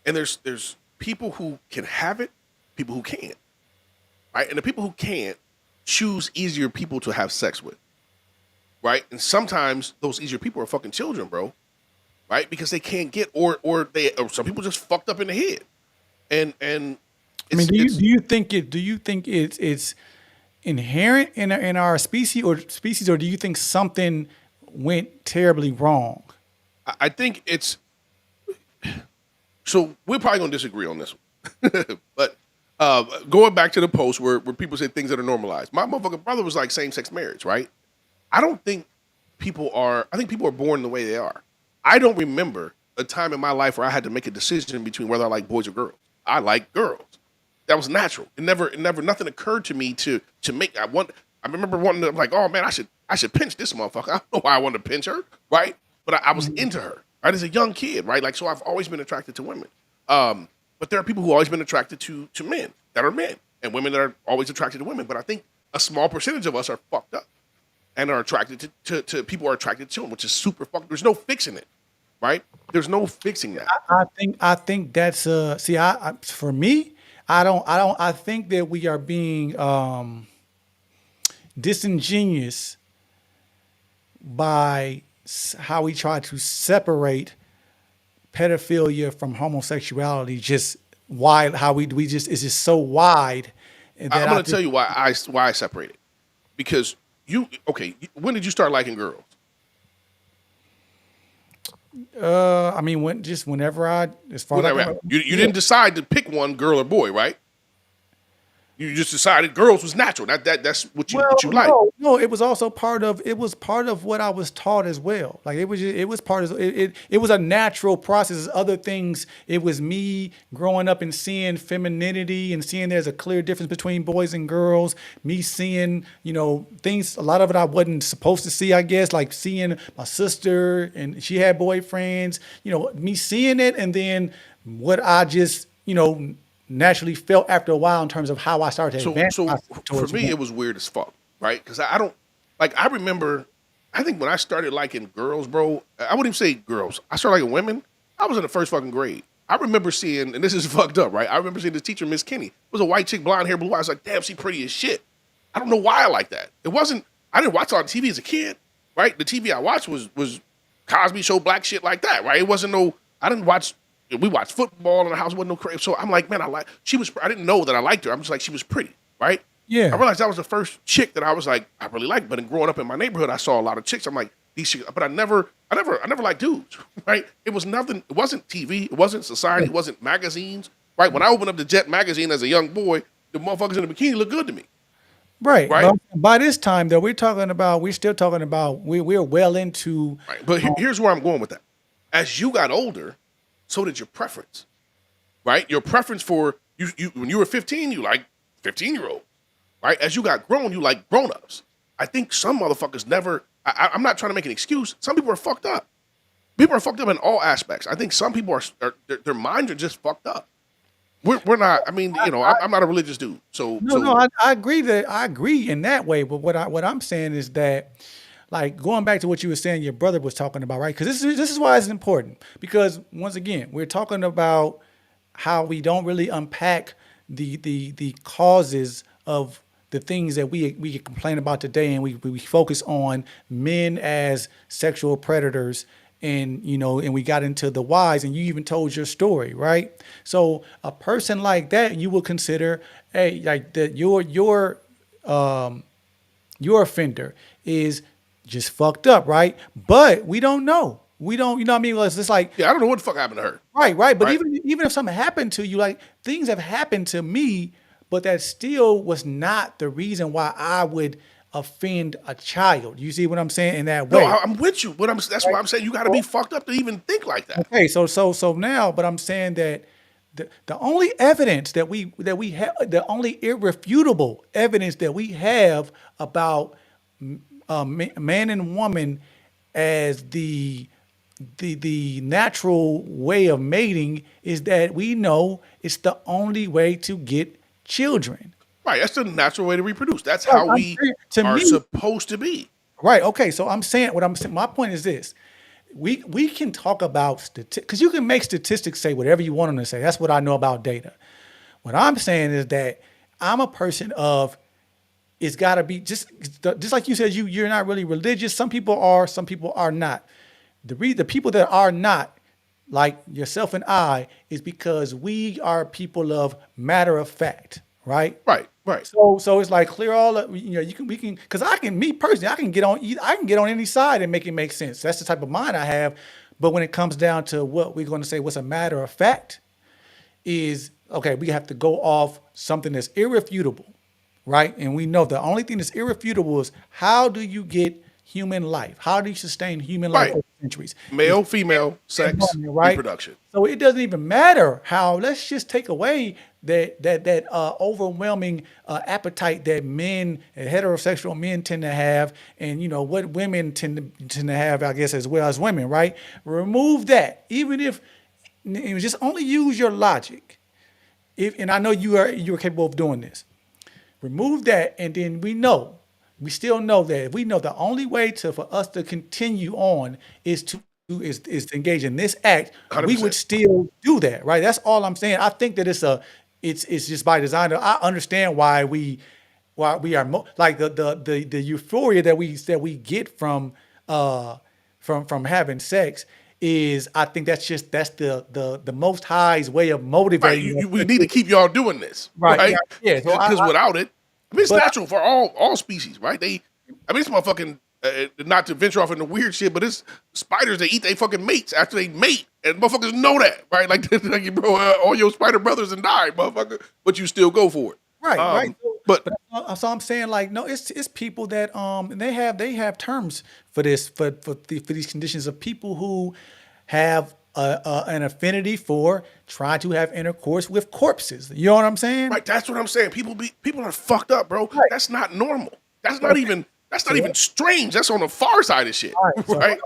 And there's people who can have it, people who can't, right? And the people who can't choose easier people to have sex with, right? And sometimes those easier people are fucking children, bro, right? Because they can't get or some people just fucked up in the head, and. I mean, do you think it's inherent in our species, or do you think something went terribly wrong? I think it's so we're probably gonna disagree on this one, but going back to the post where people say things that are normalized. My motherfucking brother was like same-sex marriage, right? I think people are born the way they are. I don't remember a time in my life where I had to make a decision between whether I like boys or girls. I like girls. That was natural. It never nothing occurred to me to make. I remember wanting to like, oh man, I should pinch this motherfucker. I don't know why I wanted to pinch her, right? But I was into her, right? As a young kid, right? Like, so I've always been attracted to women. But there are people who have always been attracted to men that are men, and women that are always attracted to women. But I think a small percentage of us are fucked up and are attracted to people who are attracted to them, which is super fucked. There's no fixing it, right? There's no fixing that. I think that's for me. I think that we are being disingenuous by how we try to separate pedophilia from homosexuality. Just wide, how we just it's just so wide. I'm going to tell you why I separate it. Because when did you start liking girls? I mean, whenever as far as you didn't decide to pick one, girl or boy, right? You just decided girls was natural. That's what you like. No, it was also part of what I was taught as well. Like it was part of it. It was a natural process. Other things, it was me growing up and seeing femininity and seeing there's a clear difference between boys and girls. Me seeing, things, a lot of it I wasn't supposed to see, I guess, like seeing my sister and she had boyfriends, me seeing it, and then what I just, naturally felt after a while in terms of how I started to advance. So for me, it was weird as fuck, right? Because I remember, I think when I started liking girls, bro, I wouldn't even say girls. I started liking women. I was in the first fucking grade. I remember seeing, and this is fucked up, right? I remember seeing this teacher, Miss Kenny. It was a white chick, blonde hair, blue eyes. Like, damn, she pretty as shit. I don't know why I like that. I didn't watch a lot of TV as a kid, right? The TV I watched was Cosby Show, black shit like that, right? It wasn't we watched football in the house, wasn't no crazy. So I'm like, man, I didn't know that I liked her. I'm just like, she was pretty, right? I Yeah. realized that was the first chick that I was like, I really liked. But in growing up in my neighborhood, I saw a lot of chicks. I'm like, these chicks, but I never liked dudes, right? It was nothing. It wasn't TV. It wasn't society. It wasn't magazines, right? When I opened up the Jet magazine as a young boy, the motherfuckers in the bikini looked good to me, Right. right? But by this time, though, we're still talking about, we're well into, Right. But here's where I'm going with that. As you got older, so did your preference, right? Your preference for you when you were 15, you like 15-year-old, right? As you got grown, you like grown-ups. I think some motherfuckers never. I'm not trying to make an excuse. Some people are fucked up. People are fucked up in all aspects. I think some people their minds are just fucked up. We're not. I mean, I'm not a religious dude, no, I agree I agree in that way. But what I'm saying is that, like, going back to what you were saying, your brother was talking about, right? Because this is why it's important. Because once again, we're talking about how we don't really unpack the causes of the things that we complain about today, and we focus on men as sexual predators, and we got into the whys, and you even told your story, right? So a person like that, you would consider, hey, like that your offender is just fucked up, right? But we don't know. We don't, you know what I mean? Well, it's just like, yeah, I don't know what the fuck happened to her, right. But right? even if something happened to you, like, things have happened to me, but that still was not the reason why I would offend a child. You see what I'm saying? In that No, way. I'm with you. That's why I'm saying you got to be fucked up to even think like that. Okay, so now, but I'm saying that the only evidence that we have, the only irrefutable evidence that we have about man and woman as the natural way of mating is that we know it's the only way to get children. Right. That's the natural way to reproduce. That's So how I'm we saying, to are me, supposed to be. right? Okay, so I'm saying what I'm saying. My point is this: we can talk about statistics, because you can make statistics say whatever you want them to say. That's what I know about data. What I'm saying is that I'm a person of, it's got to be just like you said. You're not really religious. Some people are. Some people are not. The people that are not, like yourself and I, is because we are people of matter of fact, right? Right. Right. So it's like, clear all up. We can, because me personally, I can get on any side and make it make sense. That's the type of mind I have. But when it comes down to what we're going to say, what's a matter of fact, is okay. We have to go off something that's irrefutable, right? And we know the only thing that's irrefutable is, how do you get human life? How do you sustain human life Right. over centuries? Male, female, sex, Right? reproduction. So it doesn't even matter how. Let's just take away that overwhelming appetite that heterosexual men tend to have, and what women tend to have, I guess, as well as women, right? Remove that. Even if just only use your logic. And I know you are capable of doing this. Remove that, and then we still know that we know the only way for us to continue on is to engage in this act. We would 100%. still do that, right? That's all I'm saying. I think that it's just by design. I understand why we are like the euphoria that we get from having sex is, I think that's the Most High's way of Right. motivating us. We need to keep y'all doing this. Right. Right. Yeah. So Because without it, I mean, it's but natural for all species, right? It's motherfucking, not to venture off into weird shit, but it's spiders that eat their fucking mates after they mate. And motherfuckers know that, right? Like bro, all your spider brothers and die, motherfucker, but you still go for it. right. But So I'm saying, like, no, it's people that and they have terms for this, for these conditions of people who have an affinity for trying to have intercourse with corpses. You know what I'm saying? right, that's what I'm saying. People are fucked up, bro. Right. That's not normal. That's not even strange. That's on the far side of shit. Right. So, Right?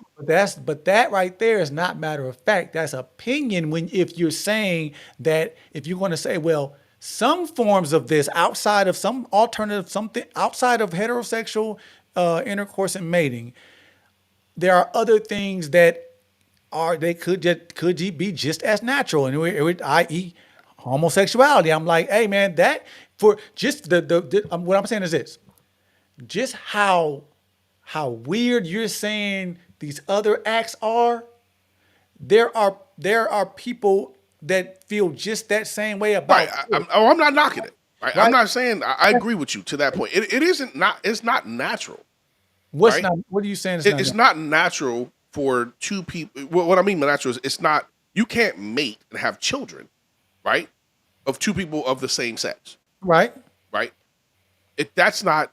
but that right there is not matter of fact. That's opinion. If you're saying that, if you're going to say, well, some forms of this outside of some alternative, something outside of heterosexual intercourse and mating, there are other things that could be just as natural, and i.e. homosexuality. I'm like, hey man, that for just what I'm saying is this: just how weird you're saying these other acts are. There are people that feel just that same way about Right. I'm not knocking it. Right? I'm right? not saying I agree with you to that point. It isn't not. It's not natural, What's right? not? What are you saying? It's not. It's not natural for two people. What I mean by natural is it's not. You can't mate and have children, right? Of two people of the same sex, Right. right? That's not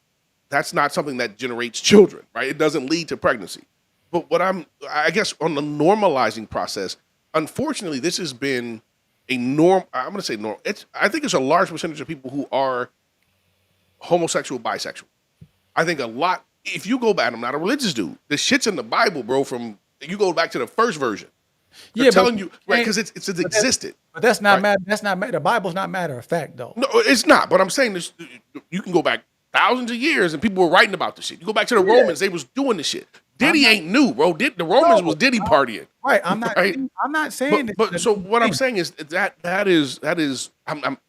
something that generates children, right? It doesn't lead to pregnancy. But I guess on the normalizing process, unfortunately, this has been a norm. I'm going to say norm. I think it's a large percentage of people who are homosexual, bisexual. I think a lot. If you go back, I'm not a religious dude. The shit's in the Bible, bro. From you go back to the first version, they're Yeah, telling you right because it's existed. but that's not Right? matter. That's not the Bible's not matter of fact though. No, it's not. But I'm saying this. You can go back thousands of years and people were writing about this shit. You go back to the Romans, they was doing this shit. Diddy ain't new, bro. The Romans was Diddy partying. Right. I'm not. Right? I'm not saying this. But so what I'm saying is that is.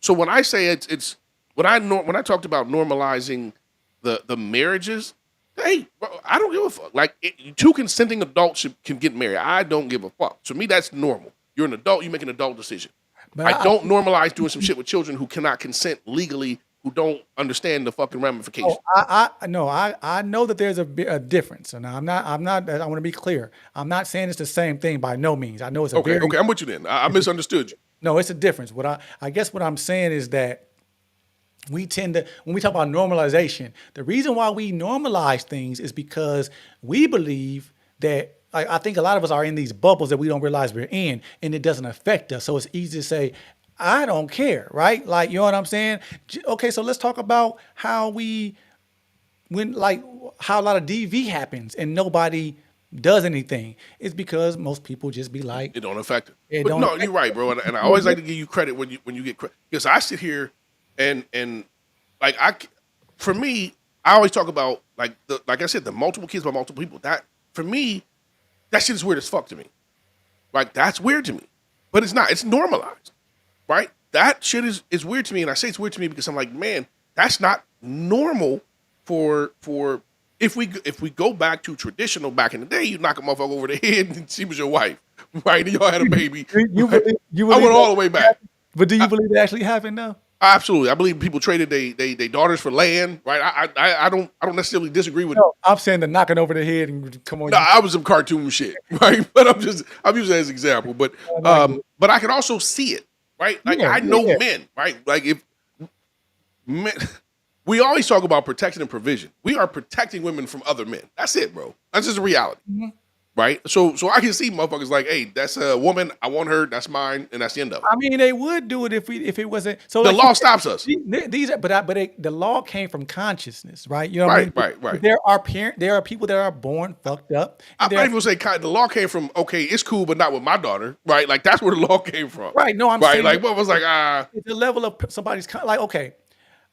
So when I say it's when I talked about normalizing the marriages. Hey, bro, I don't give a fuck. Like two consenting adults can get married. I don't give a fuck. To me, that's normal. You're an adult. You make an adult decision. But I don't normalize doing some shit with children who cannot consent legally, who don't understand the fucking ramifications. I know that there's a difference, and I'm not. I want to be clear. I'm not saying it's the same thing by no means. I know it's a Okay, very okay, I'm with you then. I misunderstood you. no. It's a difference. I guess what I'm saying is that we tend to, when we talk about normalization, the reason why we normalize things is because we believe that, I think a lot of us are in these bubbles that we don't realize we're in, and it doesn't affect us. So it's easy to say, I don't care, right? Like, you know what I'm saying? Okay, so let's talk about how how a lot of DV happens and nobody does anything. It's because most people just be like, It don't affect it. It But don't no, affect you're right, bro. And I always like to give you credit when you get credit because I sit here and like for me, I always talk about like I said, the multiple kids by multiple people. That for me, that shit is weird as fuck to me. Like that's weird to me, but it's not. It's normalized, right? That shit is weird to me, and I say it's weird to me because I'm like, man, that's not normal for if we go back to traditional back in the day, you knock a motherfucker over the head and she was your wife, right? And y'all had a baby. you right? believe, you I believe went all the way back. But do you believe it actually happened though? Absolutely, I believe people traded they daughters for land, right? I don't necessarily disagree with. No, I'm saying the knocking over the head and come on. No, I was some cartoon shit, right? But I'm using it as an example. But but I can also see it, right? Like Yeah, I know yeah. men, right? Like if men, we always talk about protection and provision. We are protecting women from other men. That's it, bro. That's just a reality, right? So I can see motherfuckers like, hey, that's a woman. I want her. That's mine, and that's the end of it. I mean, they would do it if it wasn't. So The like, law stops us. these are, the law came from consciousness, right? You know Right, what I mean? right. There are people that are born fucked up. I'm and there not are- even gonna say the law came from okay, it's cool, but not with my daughter, right? Like that's where the law came from, Right. No, I'm right? saying Like what was like the level of somebody's like, okay,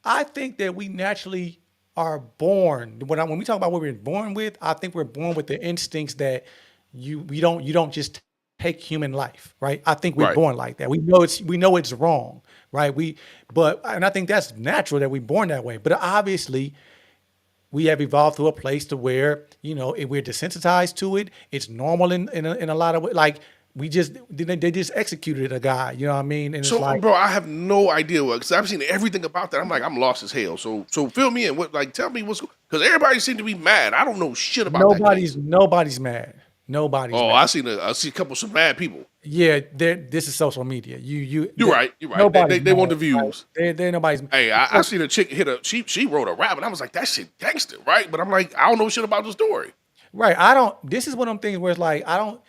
I think that we naturally are born. When we talk about what we're born with, I think we're born with the instincts that you don't just take human life, right? I think we're Right. born like that. We know it's wrong, right? And I think that's natural that we're born that way. But obviously, we have evolved to a place to where we're desensitized to it. It's normal in a lot of ways. Like they just executed a guy. You know what I mean? And So, it's like, bro, I have no idea what because I've seen everything about that. I'm lost as hell. So fill me in. What tell me what's because everybody seemed to be mad. I don't know shit about that. nobody's mad. Nobody's Oh, mad. I see a couple some mad people. Yeah, this is social media. You're right. Nobody's They want the mad, views. right? They're nobody's. Hey, I seen a chick hit she wrote a rap and I was like that shit gangster, right? But I'm like I don't know shit about the story. Right. I don't. This is one of them things where it's like I don't.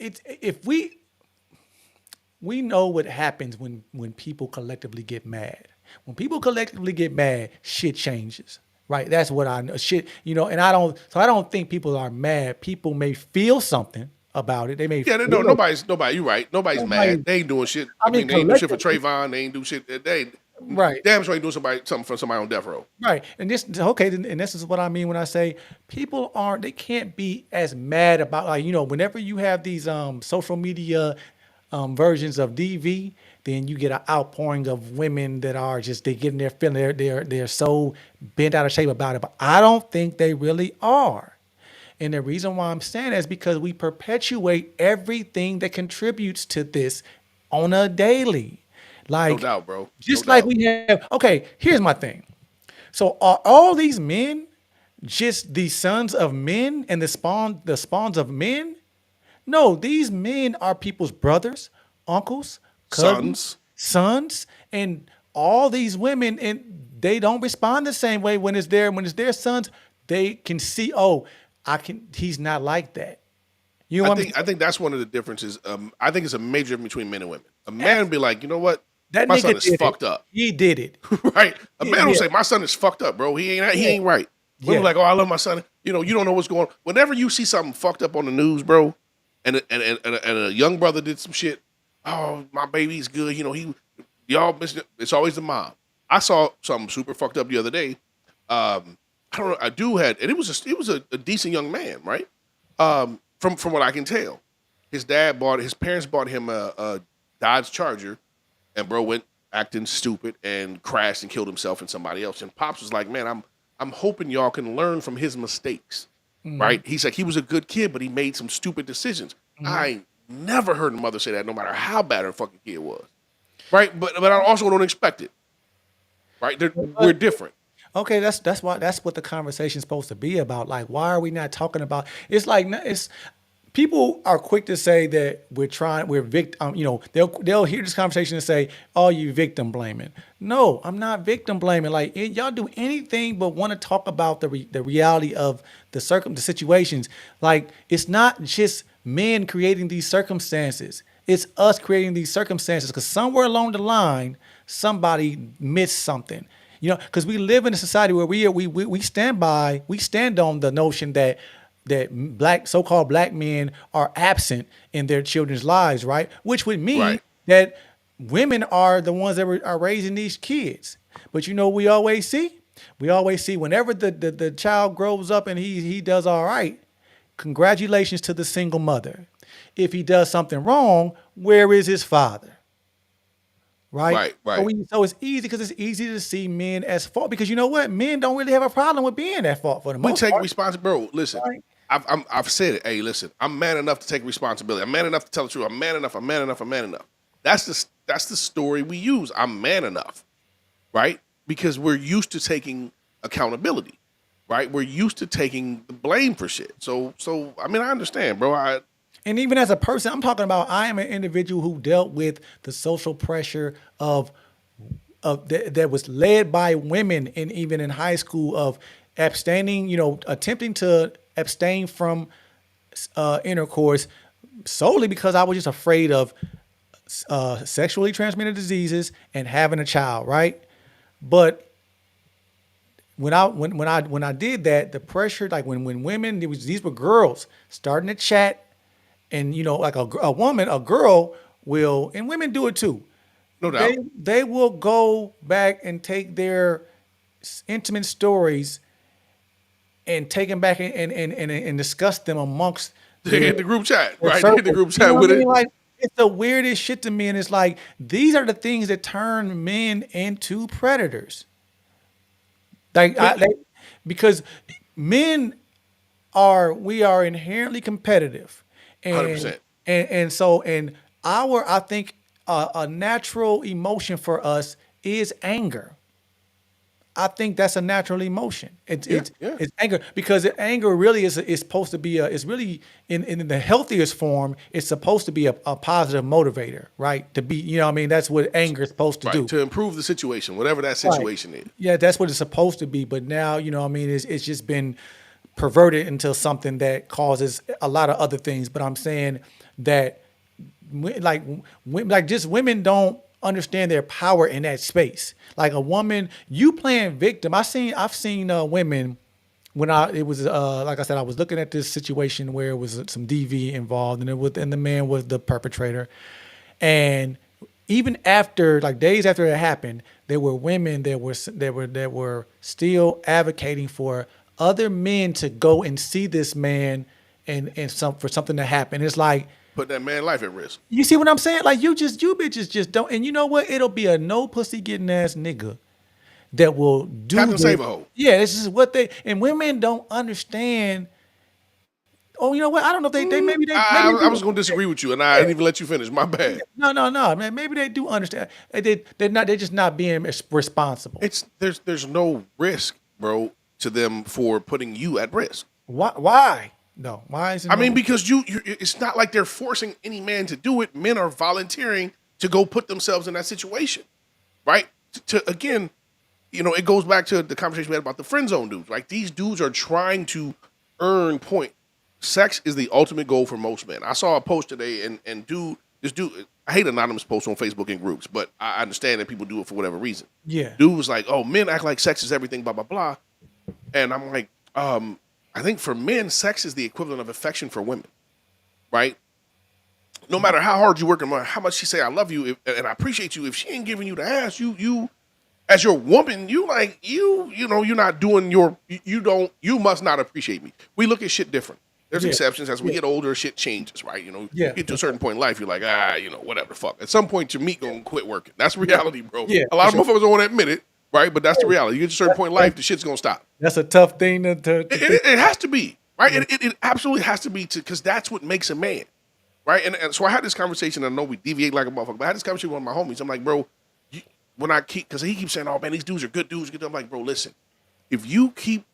It's if we know what happens when people collectively get mad. When people collectively get mad, shit changes. Right. That's what I know. Shit. And I don't think people are mad. People may feel something about it. They may. Yeah, no, nobody. You're right. Nobody's mad. They ain't doing shit. I mean, they ain't do shit for Trayvon. They ain't do shit. They Right. damn sure ain't doing something for somebody on death row. Right. And this is what I mean when I say they can't be as mad about whenever you have these social media versions of DV, then you get an outpouring of women that are just they get in their feeling they're so bent out of shape about it. But I don't think they really are. And the reason why I'm saying that is because we perpetuate everything that contributes to this on a daily. No Like, doubt, bro. No just like doubt. we have. Okay, here's my thing. So are all these men just the sons of men and the spawns of men? No, these men are people's brothers, uncles, cousins, Sons. sons, and all these women, and they don't respond the same way when it's their sons. They can see, oh, he's not like that. You know I what I'm think saying? I think that's one of the differences. I think it's a major difference between men and women. A man would be like, you know what, That my nigga son is did it. fucked up, He did it. right? A Yeah, man will yeah, say, my son is fucked up, bro. He yeah, ain't right. Women yeah. like, oh, I love my son. You don't know what's going on. Whenever you see something fucked up on the news, bro, and a young brother did some shit, oh, my baby's good. Y'all missed it. It's always the mom. I saw something super fucked up the other day. I don't know. A dude had, and it was a decent young man, right? From what I can tell, his parents bought him a Dodge Charger, and bro went acting stupid and crashed and killed himself and somebody else. And pops was like, man, I'm hoping y'all can learn from his mistakes, right? He's like, he was a good kid, but he made some stupid decisions. I ain't never heard a mother say that, no matter how bad her fucking kid was, right? But I also don't expect it, right? We're different. Okay, that's what the conversation's supposed to be about. Like, why are we not talking about? It's like it's people are quick to say that we're victim. They'll hear this conversation and say, "Oh, you victim blaming." No, I'm not victim blaming. Like, y'all do anything but want to talk about the reality of the situations. Like, it's not just men creating these circumstances. It's us creating these circumstances because somewhere along the line, somebody missed something. Because we live in a society where we stand on the notion that so-called black men are absent in their children's lives, right? Which would mean Right. that women are the ones that are raising these kids. But we always see whenever the child grows up and he does all right, congratulations to the single mother. If he does something wrong, where is his father? Right? Right, So, right. it's easy because it's easy to see men as fault because you know what? Men don't really have a problem with being at fault for the We most take part. responsibility, bro. Listen, Right? I've said it. Hey, listen, I'm man enough to take responsibility. I'm man enough to tell the truth. I'm man enough. I'm man enough. I'm man enough. That's the story we use. I'm man enough, right? Because we're used to taking accountability, right? We're used to taking the blame for shit. So I mean, I understand, bro. And even as a person, I'm talking about I am an individual who dealt with the social pressure that was led by women and even in high school of abstaining, attempting to abstain from intercourse solely because I was just afraid of sexually transmitted diseases and having a child, right? But when I did that, the pressure, like when women, these were girls starting to chat, and like a woman, a girl will, and women do it too. No They doubt. they will go back and take their intimate stories and take them back and discuss them amongst They their hit the group chat, their right? They hit the circle. group You know chat what with I mean? it. Like it's the weirdest shit to me, and it's like these are the things that turn men into predators. Like But because men we are inherently competitive, and 100%. I think a natural emotion for us is anger. I think that's a natural emotion. It's Yeah, it's yeah. it's anger because anger really is supposed to be it's really in the healthiest form. It's supposed to be a positive motivator, right? To be, what I mean, that's what anger is supposed to Right. do. To improve the situation, whatever that Right. situation is. Yeah, that's what it's supposed to be. But now, what I mean, it's just been perverted into something that causes a lot of other things. But I'm saying that just women don't understand their power in that space. Like a woman, you playing victim. I've seen women when it was like I said, I was looking at this situation where it was some DV involved, and the man was the perpetrator, and even after like days after it happened, there were women that were still advocating for other men to go and see this man and for something to happen. It's like, Put that man life at risk. you see what I'm saying? Like you bitches just don't. And you know what? It'll be a no pussy getting ass nigga that will do Captain this. Save a hoe. Yeah, this is what and women don't understand Oh, you know what? I don't know if they maybe I do. was going to disagree with you, and I didn't even let you finish. My bad. No, man. Maybe they do understand. They're just not being responsible. There's no risk, bro, to them for putting you at risk. Why? No. Why is it I mean, no? because it's not like they're forcing any man to do it. Men are volunteering to go put themselves in that situation, right? Again, it goes back to the conversation we had about the friend zone dudes. Like these dudes are trying to earn point. Sex is the ultimate goal for most men. I saw a post today, and this dude, I hate anonymous posts on Facebook in groups, but I understand that people do it for whatever reason. Yeah. Dude was like, "Oh, men act like sex is everything, blah blah blah," and I'm like, I think for men, sex is the equivalent of affection for women, right? No matter how hard you work and how much she say I love you and I appreciate you, if she ain't giving you the ass, you as your woman, you're not doing you must not appreciate me. We look at shit different. There's Yeah. exceptions as we Yeah. get older, shit changes, right? Yeah. You get to a certain point in life, you're like, whatever the fuck. At some point, your meat gonna quit working. That's reality, bro. Yeah, A lot of for sure. motherfuckers don't want to admit it, right? But that's the reality. You get to a certain point in life, the shit's gonna stop. That's a tough thing to It has to be, right? It absolutely has to be because that's what makes a man, right? And so I had this conversation. I know we deviate like a motherfucker, but I had this conversation with one of my homies. I'm like, bro, because he keeps saying, oh man, these dudes are good dudes. I'm like, bro, listen, if you keep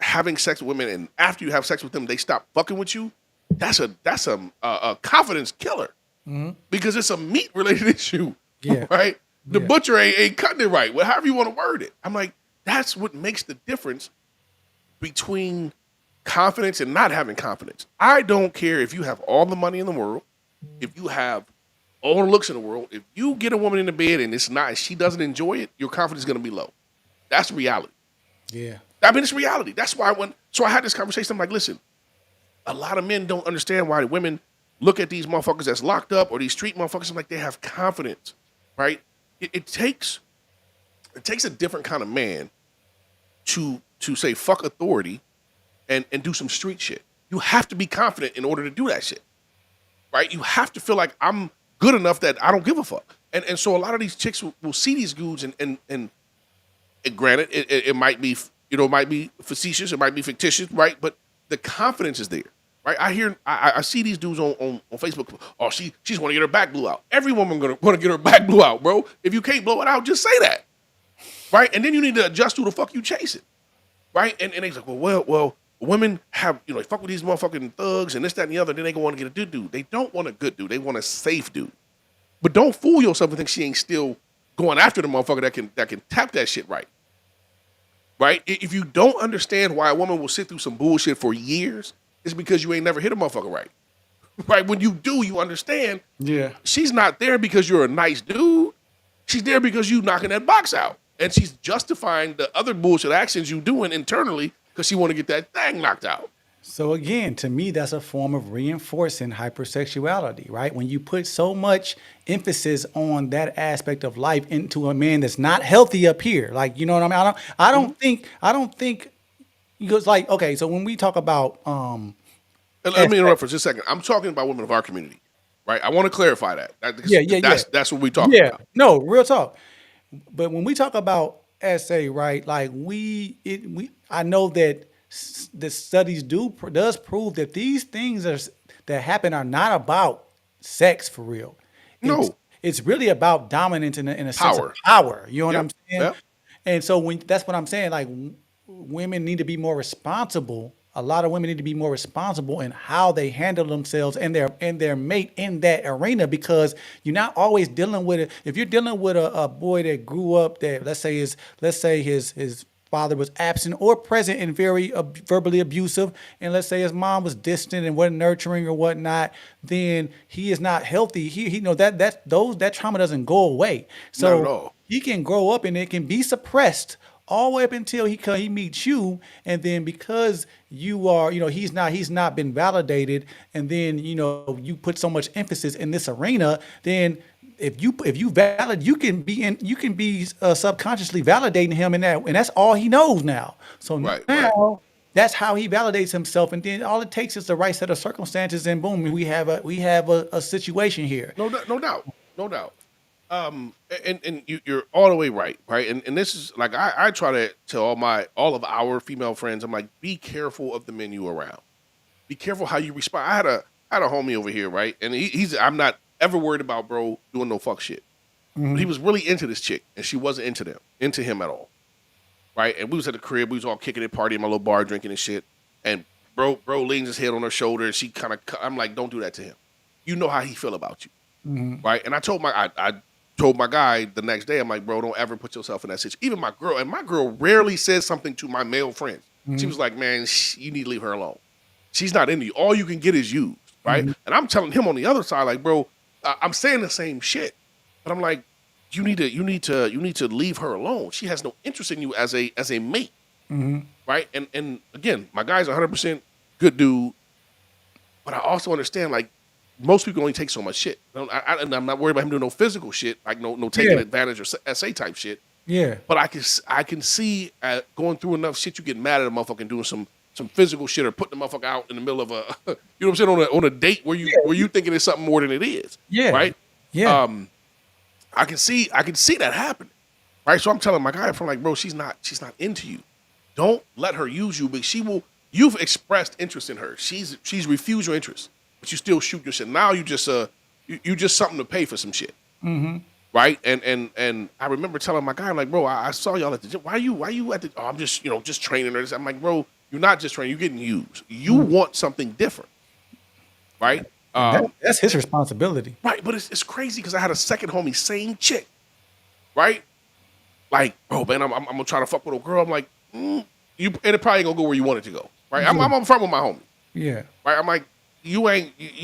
having sex with women and after you have sex with them, they stop fucking with you, that's a confidence killer because it's a meat related issue, Yeah. right? The Yeah. butcher ain't cutting it right. Well, however you want to word it. I'm like, that's what makes the difference between confidence and not having confidence. I don't care if you have all the money in the world, if you have all the looks in the world. If you get a woman in the bed and it's not, she doesn't enjoy it, your confidence is going to be low. That's reality. Yeah. I mean, it's reality. That's why so I had this conversation. I'm like, listen, a lot of men don't understand why women look at these motherfuckers that's locked up or these street motherfuckers like they have confidence, right? It takes a different kind of man to say fuck authority and do some street shit. You have to be confident in order to do that shit, right? You have to feel like I'm good enough that I don't give a fuck. And so a lot of these chicks will see these dudes and granted, it might be, it might be facetious, it might be fictitious, right? But the confidence is there, right? I see these dudes on Facebook. Oh, she just want to get her back blew out. Every woman gonna want to get her back blew out, bro. If you can't blow it out, just say that, right? And then you need to adjust who the fuck you chasing, right? And they're like, well, women have, they fuck with these motherfucking thugs and this, that, and the other. Then they gonna want to get a good dude. They don't want a good dude. They want a safe dude. But don't fool yourself and think she ain't still going after the motherfucker that can tap that shit right. Right? If you don't understand why a woman will sit through some bullshit for years, it's because you ain't never hit a motherfucker right. Right? When you do, you understand. Yeah. She's not there because you're a nice dude. She's there because you knocking that box out. And she's justifying the other bullshit actions you doing internally because she want to get that thing knocked out. So again, to me, that's a form of reinforcing hypersexuality, right? When you put so much emphasis on that aspect of life into a man that's not healthy up here, like, you know what I mean? I don't think because like, okay, so when we talk about And let me interrupt for just a second. I'm talking about women of our community, right? I want to clarify that. That's what we talking about. no, real talk. But when we talk about SA, right? Like I know that the studies does prove that these things that happen are not about sex for real. No. It's really about dominance in a sense of Power. power. You know what Yep, I'm saying? yep. And so that's what I'm saying. Like women need to be more responsible. A lot of women need to be more responsible in how they handle themselves and their mate in that arena, because you're not always dealing with it. If you're dealing with a boy that grew up that let's say his father was absent or present and very verbally abusive, and let's say his mom was distant and wasn't nurturing or whatnot, then he is not healthy. He that trauma doesn't go away. So Not at all. he can grow up and it can be suppressed all the way up until he meets you, and then because you are, he's not been validated, and then you put so much emphasis in this arena, then if you valid, you can be subconsciously validating him in that, and that's all he knows now. So Right, now that's how he validates himself, and then all it takes is the right set of circumstances, and boom, we have a situation here. No doubt. And you're all the way right? And this is like I try to tell all of our female friends, I'm like, be careful of the men you around, be careful how you respond. I had a homie over here, right? And he's I'm not ever worried about bro doing no fuck shit. But he was really into this chick, and she wasn't into him at all, right? And we was at the crib, we was all kicking it, partying in my little bar, drinking and shit. And bro leans his head on her shoulder, and she kind of, I'm like, don't do that to him. You know how he feel about you, right? And I told I told my guy the next day, I'm like, bro, don't ever put yourself in that situation. Even my girl rarely says something to my male friends. She was like, man, you need to leave her alone. She's not into you. All you can get is used, right? And I'm telling him on the other side, like, bro, I'm saying the same shit, but I'm like, you need to leave her alone. She has no interest in you as a mate, right? And again, my guy's 100% good dude, but I also understand like most people only take so much shit. And I'm not worried about him doing no physical shit, like no taking advantage or SA type shit. Yeah. But I can see going through enough shit, you get mad at a motherfucker and doing some physical shit or putting the motherfucker out in the middle of a you know what I'm saying on a date where you thinking it's something more than it is. Yeah. Right. Yeah. I can see that happening. Right. So I'm telling my guy, I'm like, bro, she's not into you. Don't let her use you, but she will. You've expressed interest in her. She's refused your interest, but you still shoot your shit. Now you just you just something to pay for some shit. Right. And I remember telling my guy, I'm like, bro, I saw y'all at the gym. Why you at the? Oh, I'm just just training her. I'm like, bro, you're not just training. You're getting used. You want something different. Right. That's his responsibility. Right. But it's crazy because I had a second homie, same chick. Right. Like, bro, man, I'm gonna try to fuck with a girl. I'm like, and it probably ain't gonna go where you want it to go. Right. I'm on front with my homie. Yeah. Right. I'm like, you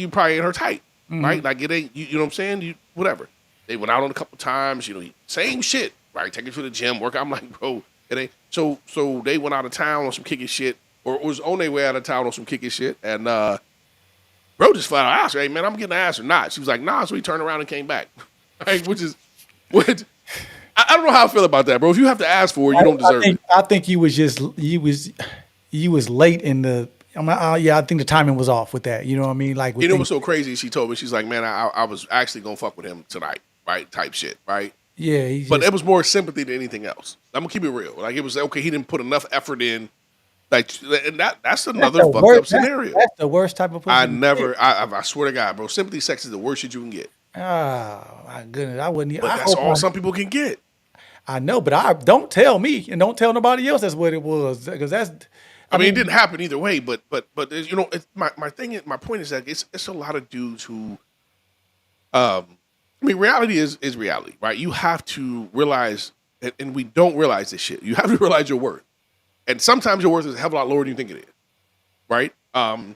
probably ain't her type. Right. Like it ain't, you know what I'm saying? Whatever. They went out on a couple times, same shit. Right. Take her to the gym, work. I'm like, bro, it ain't. So they went out of town on some kicking shit, or was on their way out of town on some kicking shit. And bro just flat out asked her, hey man, I'm getting the ass or not? She was like, nah. So he turned around and came back. Right. Which I don't know how I feel about that, bro. If you have to ask for it, you don't deserve it. I think you was late in the. I think the timing was off with that. You know what I mean? Like, it was so crazy. She told me, she's like, man, I was actually gonna fuck with him tonight, right? Type shit, right? Yeah, but it was more sympathy than anything else. I'm gonna keep it real. Like it was okay. He didn't put enough effort in. Like, and that's another fucked up scenario. That's the worst type of pussy. I swear to God, bro. Sympathy sex is the worst shit you can get. Oh my goodness, I wouldn't. But that's all some people can get. I know, but don't tell me and don't tell nobody else that's what it was, because that's. I mean, it didn't happen either way. But it's, my point is that it's a lot of dudes who. I mean, reality is reality, right? You have to realize, and we don't realize this shit. You have to realize your worth, and sometimes your worth is a hell of a lot lower than you think it is, right? I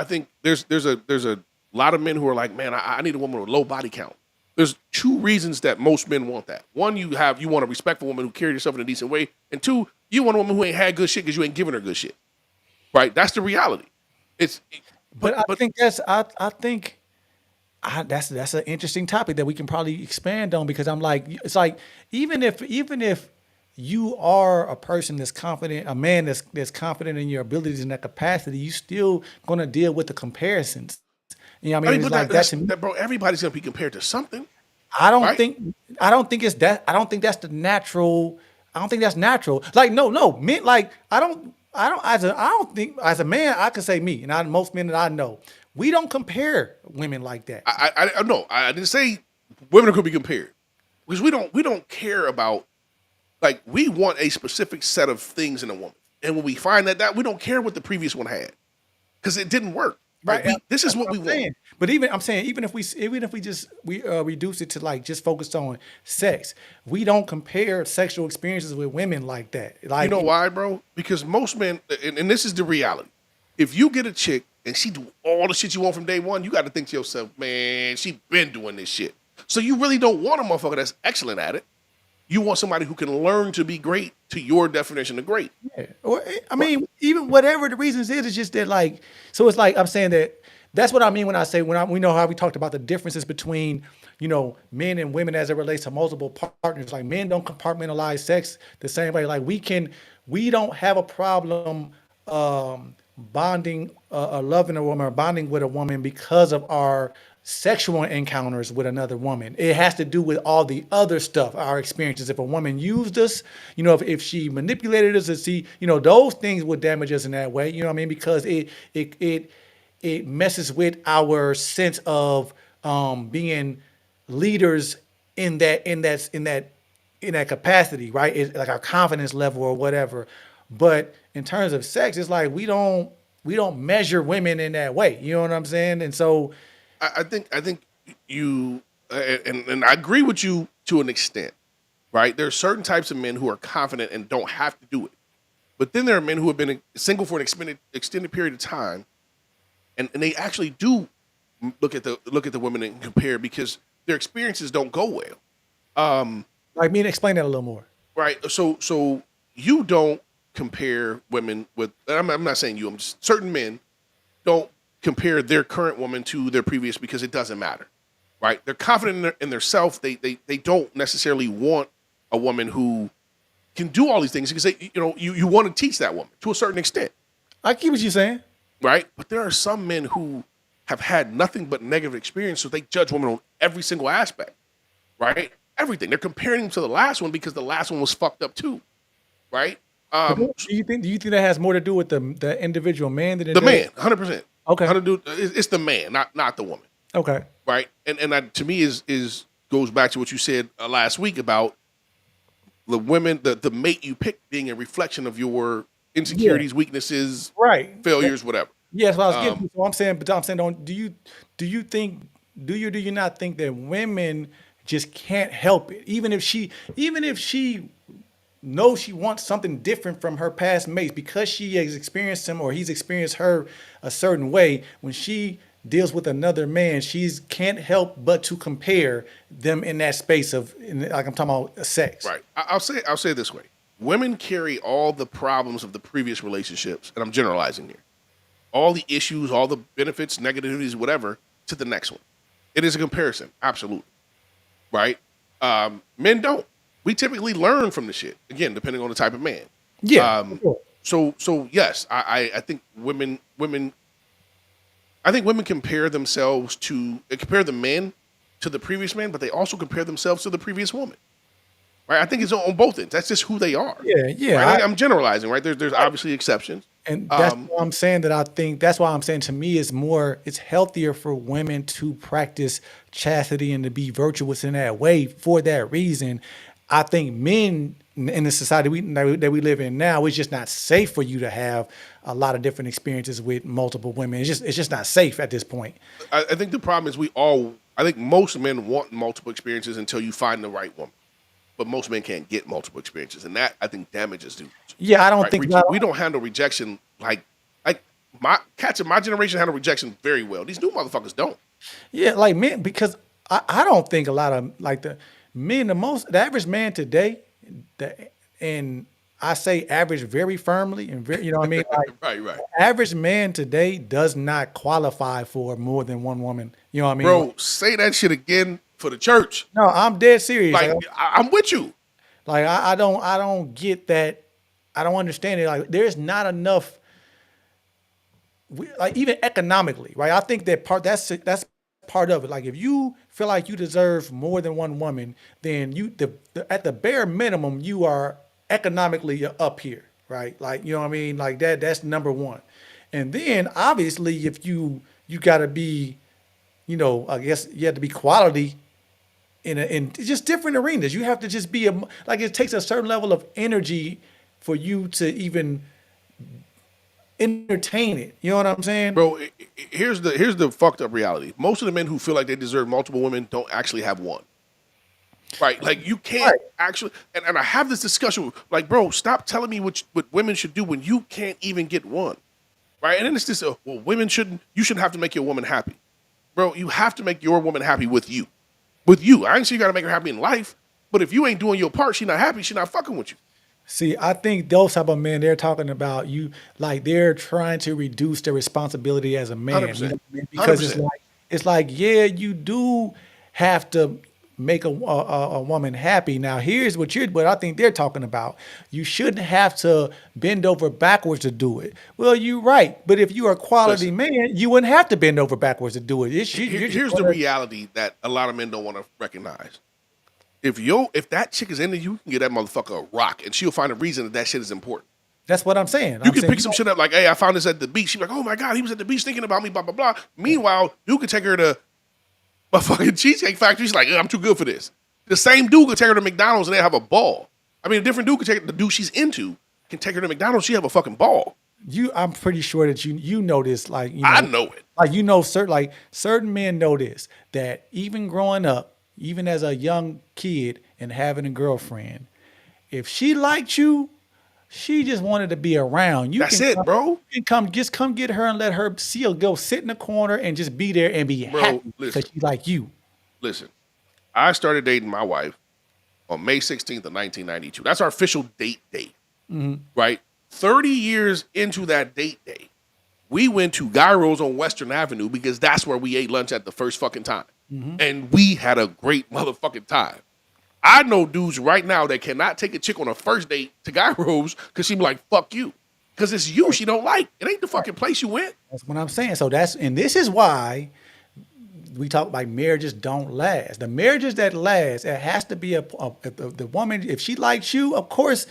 think there's a lot of men who are like, man, I need a woman with a low body count. There's two reasons that most men want that. One, you want a respectful woman who carries herself in a decent way, and two, you want a woman who ain't had good shit because you ain't giving her good shit, right? That's the reality. But I think that's an interesting topic that we can probably expand on, because I'm like, it's like even if you are a person that's confident, a man that's confident in your abilities and that capacity, you still gonna deal with the comparisons. You know what I mean? It's like bro, everybody's gonna be compared to something. I don't think it's that. I don't think that's the natural. I don't think that's natural. Like no, men, like I don't think as a man I can say me and most men that I know, we don't compare women like that. I know. I didn't say women could be compared, because we don't care about, like, we want a specific set of things in a woman, and when we find that we don't care what the previous one had, because it didn't work. Right. This is what we want. But even if we just reduce it to like just focus on sex, we don't compare sexual experiences with women like that. Like, you know why, bro? Because most men, and this is the reality. If you get a chick and she do all the shit you want from day one, you got to think to yourself, man, she been doing this shit. So you really don't want a motherfucker that's excellent at it. You want somebody who can learn to be great to your definition of great. Yeah. Or, I mean, even whatever the reasons is, it's just that, like, so it's like I'm saying that's what I mean when I say we know how we talked about the differences between, men and women as it relates to multiple partners. Like, men don't compartmentalize sex the same way. Like, we don't have a problem bonding, loving a woman or bonding with a woman because of our sexual encounters with another woman. It has to do with all the other stuff, our experiences. If a woman used us, if she manipulated us, those things would damage us in that way. You know what I mean? Because it messes with our sense of being leaders in that capacity, right? It's like our confidence level or whatever. But in terms of sex, it's like we don't measure women in that way. You know what I'm saying? And so I think you and I agree with you to an extent, right? There are certain types of men who are confident and don't have to do it, but then there are men who have been single for an extended period of time, and they actually do look at the women and compare because their experiences don't go well. like me, explain that a little more. Right. So you don't compare women with. I'm not saying you. I'm just certain men don't compare their current woman to their previous because it doesn't matter. Right. They're confident in their self. They don't necessarily want a woman who can do all these things because you want to teach that woman to a certain extent. I get what you're saying. Right. But there are some men who have had nothing but negative experience, so they judge women on every single aspect. Right. Everything. They're comparing them to the last one because the last one was fucked up too. Right. Do you think that has more to do with the individual man than it The does? man, 100%. Okay. It's the man, not the woman. Okay. Right. And that, to me is goes back to what you said last week about the women, the mate you pick being a reflection of your insecurities, weaknesses, Right. failures, whatever. Yeah, that's what I was getting to. So I'm saying, do you not think that women just can't help it, even if she knows she wants something different from her past mates because she has experienced him or he's experienced her a certain way. When she deals with another man, she's can't help but to compare them in that space like I'm talking about sex. Right. I'll say it this way: women carry all the problems of the previous relationships, and I'm generalizing here. All the issues, all the benefits, negativities, whatever, to the next one. It is a comparison, absolutely. Right? Men don't. We typically learn from the shit. Again, depending on the type of man. Yeah. For sure. So yes, I think women compare the men to the previous man, but they also compare themselves to the previous woman. Right? I think it's on both ends. That's just who they are. Yeah. Right? I'm generalizing, right? There's obviously exceptions. And that's why I'm saying that's why I'm saying to me it's healthier for women to practice chastity and to be virtuous in that way for that reason. I think men in the society that we live in now, it's just not safe for you to have a lot of different experiences with multiple women. It's just not safe at this point. I think the problem is I think most men want multiple experiences until you find the right woman. But most men can't get multiple experiences, and that I think damages dudes. Yeah, I don't Right? think We don't handle rejection like my cats in my generation handle rejection very well. These new motherfuckers don't. Yeah, like men, because I don't think a lot of like the men, the average man today, and I say average very firmly and very, you know what I mean? Like, Right. average man today does not qualify for more than one woman. You know what I mean? Bro, say that shit again for the church. No, I'm dead serious. Like I'm with you. I don't get that. I don't understand it. Like there's not enough. Like even economically, right? I think that's part of it. Like if you feel like you deserve more than one woman, then at the bare minimum you are economically up here, right? Like you know what I mean? Like that's number one. And then obviously if you got to be, I guess you have to be quality in just different arenas. You have to just be like it takes a certain level of energy for you to even entertain it. You know what I'm saying? Bro, here's the fucked up reality. Most of the men who feel like they deserve multiple women don't actually have one. Right? Like you can't Right. actually and I have this discussion with, like, bro, stop telling me what women should do when you can't even get one. Right? And then it's this you shouldn't have to make your woman happy. Bro, you have to make your woman happy with you. With you. I ain't saying you gotta make her happy in life, but if you ain't doing your part, she not happy, she not fucking with you. See, I think those type of men, they're talking about you, like they're trying to reduce their responsibility as a man. 100%. You know what I mean? Because 100%. it's like, yeah, you do have to make a woman happy. Now, here's what I think they're talking about. You shouldn't have to bend over backwards to do it. Well, you're right, but if you're a quality Listen, man, you wouldn't have to bend over backwards to do it. You're just here's the reality that a lot of men don't want to recognize. If that chick is into you, you can get that motherfucker a rock, and she'll find a reason that shit is important. That's what I'm saying. You can pick some shit up like, hey, I found this at the beach. She's like, oh my God, he was at the beach thinking about me, blah, blah, blah. Meanwhile, you could take her to a fucking Cheesecake Factory. She's like, I'm too good for this. The same dude could take her to McDonald's and they have a ball. I mean, a different dude could take the dude she's into, can take her to McDonald's, she have a fucking ball. I'm pretty sure that you know this, like, I know it. Like, certain men know this, that even growing up, even as a young kid and having a girlfriend, if she liked you, she just wanted to be around. That's it, bro. You can come get her and let her see her go sit in the corner and just be there and be happy because she like you. Listen, I started dating my wife on May 16th of 1992. That's our official date, right? 30 years into that date day, we went to Gyro's on Western Avenue because that's where we ate lunch at the first fucking time. And we had a great motherfucking time. I know dudes right now that cannot take a chick on a first date to Gyro's because she be like, fuck you. Because it's you she don't like. It ain't the fucking place you went. That's what I'm saying. So this is why we talk like marriages don't last. The marriages that last, it has to be the woman, if she likes you, of course,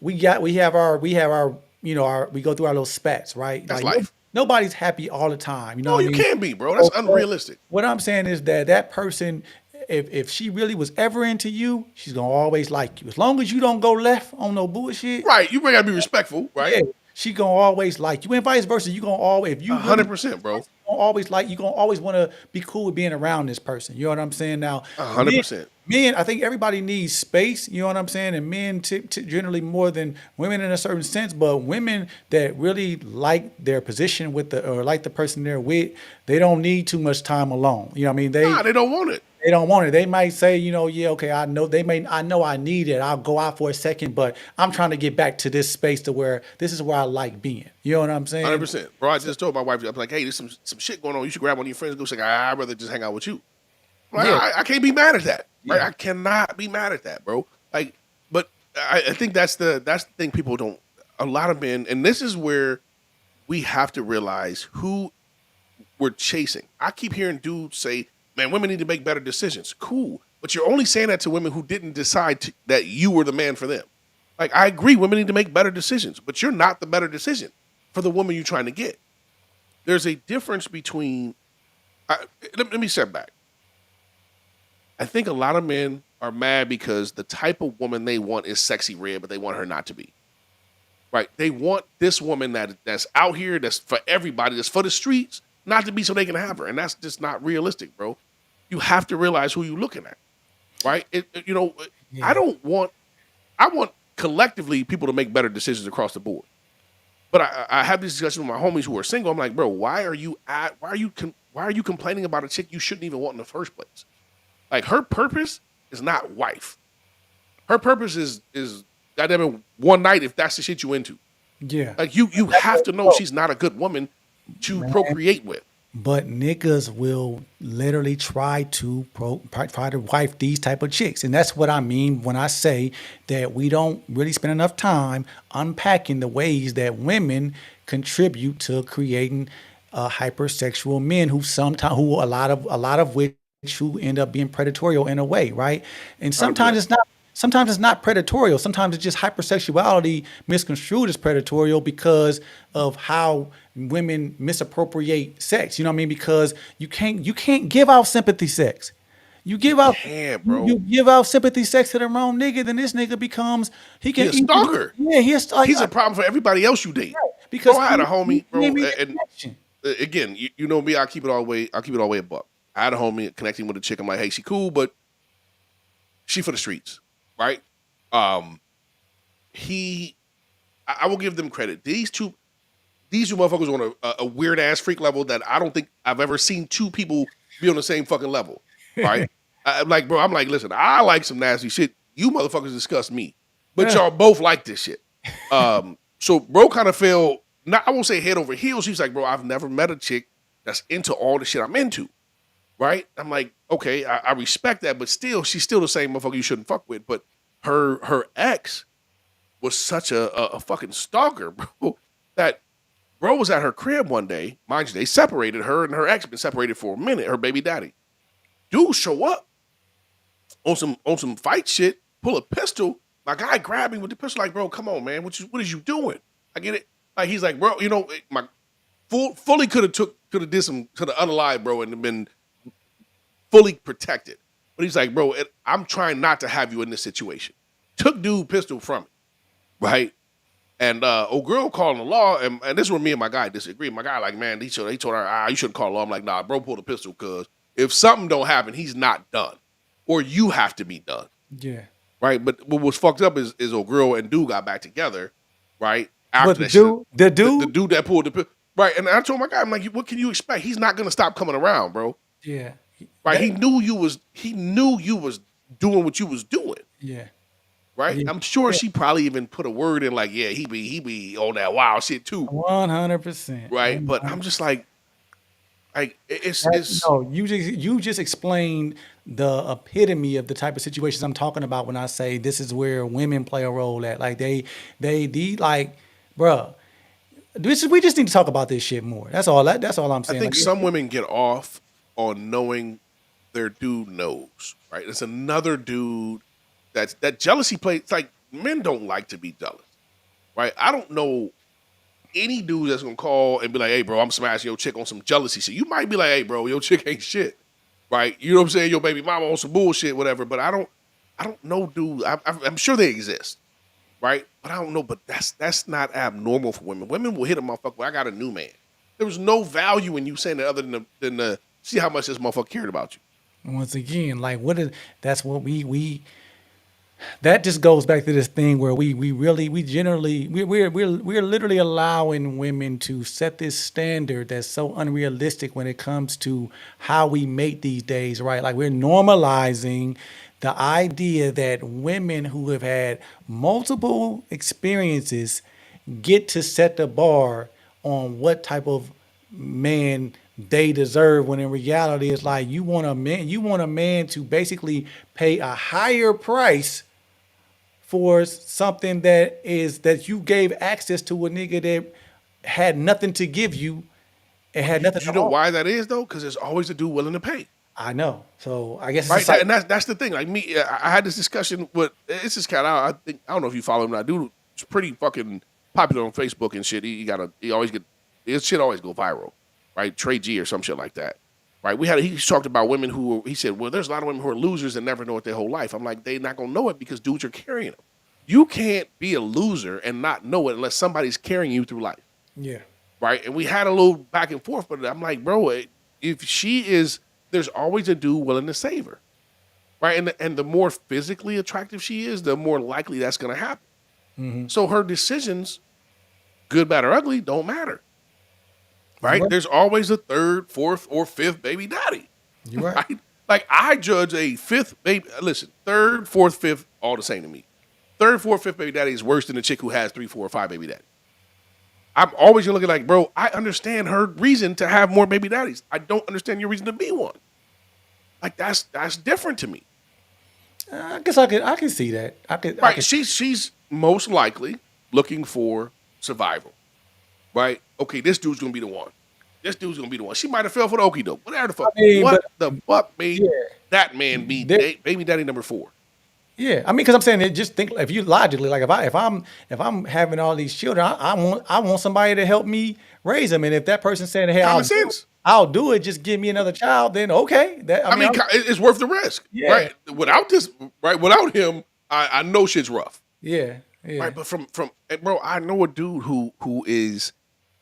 we have our we go through our little spats, right? That's like, life. Nobody's happy all the time. No, you can't be, bro. That's unrealistic. What I'm saying is that person, if she really was ever into you, she's gonna always like you. As long as you don't go left on no bullshit. Right. You gotta be respectful, right? Yeah, she gonna always like you. And vice versa. You gonna always, if you 100%, bro. You gonna always want to be cool with being around this person. You know what I'm saying? Now, 100%. Men, I think everybody needs space. You know what I'm saying? And men generally more than women in a certain sense, but women that really like their position or like the person they're with, they don't need too much time alone. You know what I mean? They don't want it. They don't want it. They might say, yeah, okay, I know I need it. I'll go out for a second, but I'm trying to get back to this space to where this is where I like being. You know what I'm saying? 100%. Bro, I just told my wife, I'm like, hey, there's some shit going on. You should grab one of your friends and go. She's like, I'd rather just hang out with you. Like, Yeah. I can't be mad at that. Right? Yeah. I cannot be mad at that, bro. Like, but I think that's the thing people don't, a lot of men, and this is where we have to realize who we're chasing. I keep hearing dudes say, man, women need to make better decisions. Cool. But you're only saying that to women who didn't decide that you were the man for them. Like, I agree, women need to make better decisions, but you're not the better decision for the woman you're trying to get. There's a difference between, let me step back. I think a lot of men are mad because the type of woman they want is sexy red, but they want her not to be. Right? They want this woman that's out here, that's for everybody, that's for the streets, not to be so they can have her. And that's just not realistic, bro. You have to realize who you're looking at. Right? Yeah. I want collectively people to make better decisions across the board. But I have these discussions with my homies who are single. I'm like, bro, why are you complaining about a chick you shouldn't even want in the first place? Like, her purpose is not wife. Her purpose is goddamn one night if that's the shit you into. Yeah. Like, you have to know she's not a good woman to procreate with. But niggas will literally try to wife these type of chicks. And that's what I mean when I say that we don't really spend enough time unpacking the ways that women contribute to creating hypersexual men who a lot of which who end up being predatorial in a way, right? And sometimes it's not. Sometimes it's not predatorial. Sometimes it's just hypersexuality misconstrued as predatorial because of how women misappropriate sex. You know what I mean? Because you can't give out sympathy sex. You give out sympathy sex to the wrong nigga, then this nigga becomes He's a stalker. He's a problem for everybody else you date. Right, because I had a homie, bro, and again, you know me, I keep it all the way a buck. I had a homie connecting with a chick. I'm like, hey, she cool, but she for the streets, right? I will give them credit. These two motherfuckers on a weird ass freak level that I don't think I've ever seen two people be on the same fucking level, right? I'm like, listen, I like some nasty shit. You motherfuckers disgust me, but y'all both like this shit. So bro kind of fell, I won't say head over heels. She's like, bro, I've never met a chick that's into all the shit I'm into. right? I'm like, okay, I respect that, but still, she's still the same motherfucker you shouldn't fuck with. But her ex was such a fucking stalker, bro, that bro was at her crib one day. Mind you, they separated. Her and her ex been separated for a minute, her baby daddy. Dude show up on some fight shit, pull a pistol. My guy grabbed me with the pistol, like, bro, come on, man. What is you doing? I get it. Like, he's like, bro, my fully could have did some to the unalive, bro, and been fully protected. But he's like, bro, I'm trying not to have you in this situation. Took dude pistol from me, right? And old girl calling the law, and this is where me and my guy disagree. My guy like, man, he told her, you shouldn't call the law. I'm like, nah, bro, pull the pistol, cause if something don't happen, he's not done, or you have to be done. Yeah. Right. But what was fucked up is old girl and dude got back together, right? After But that shit, the dude, the dude that pulled the pistol, right? And I told my guy, I'm like, what can you expect? He's not gonna stop coming around, bro. yeah, Right? He knew you was doing what you was doing. yeah, Right? yeah. I'm sure she probably even put a word in like, yeah, he be on that wild shit too. 100%. Right? But I'm just like it's No, you just explained the epitome of the type of situations I'm talking about when I say this is where women play a role at. Like they like, bruh, we just need to talk about this shit more. That's all. That's all I'm I saying. think Like, some women get off on knowing their dude knows, right? It's another dude that jealousy plays. It's like men don't like to be jealous, right? I don't know any dude that's gonna call and be like, hey, bro, I'm smashing your chick on some jealousy shit. You might be like, hey, bro, your chick ain't shit, right? You know what I'm saying? Your baby mama on some bullshit, whatever. But I don't know, dude. I'm sure they exist, right? But I don't know. But that's not abnormal for women. Women will hit a motherfucker. Well, I got a new man. There was no value in you saying that other than the see how much this motherfucker cared about you. once again, like that's what we that just goes back to this thing where we're literally allowing women to set this standard that's so unrealistic when it comes to how we mate these days, right? Like we're normalizing the idea that women who have had multiple experiences get to set the bar on what type of man they deserve, when in reality it's like you want a man to basically pay a higher price for something that you gave access to a nigga that had nothing to give you and had nothing You to know offer. why that is though? Because there's always a dude willing to pay. I know. So I guess it's Right, just like, and that's the thing. Like me, I had this discussion with. It's just kind of. I don't know if you follow him. I do. It's pretty fucking popular on Facebook and shit. He always get his shit always go viral, right? Trey G or some shit like that, right? He talked about women who he said, well, there's a lot of women who are losers and never know it their whole life. I'm like, they not gonna know it because dudes are carrying them. You can't be a loser and not know it unless somebody's carrying you through life, yeah. right? And we had a little back and forth, but I'm like, bro, if she is, there's always a dude willing to save her, right? And the more physically attractive she is, the more likely that's going to happen. So her decisions, good, bad, or ugly, don't matter, right? You're right. There's always a third, fourth, or fifth baby daddy, You're right. right? Like I judge a fifth baby. Listen, third, fourth, fifth, all the same to me. Third, fourth, fifth baby daddy is worse than a chick who has 3, 4, or 5 baby daddy. I'm always gonna look at like, bro, I understand her reason to have more baby daddies. I don't understand your reason to be one. Like that's different to me. I guess I can see that. I Right. can She's most likely looking for survival. Right? Okay, this dude's gonna be the one. This dude's gonna be the one. She might have fell for the okie doke. Whatever the fuck. mean, What but- the fuck made Yeah. that man be There- baby daddy number 4? Yeah, I mean, because I'm saying that, just think, if you logically, like if I'm having all these children, I want somebody to help me raise them, and if that person said, hey, Common sense. I'll do it, just give me another child, then okay. That I mean, it's worth the risk. Yeah. Right? Without him, I know shit's rough. yeah, yeah. Right, but from bro, I know a dude who is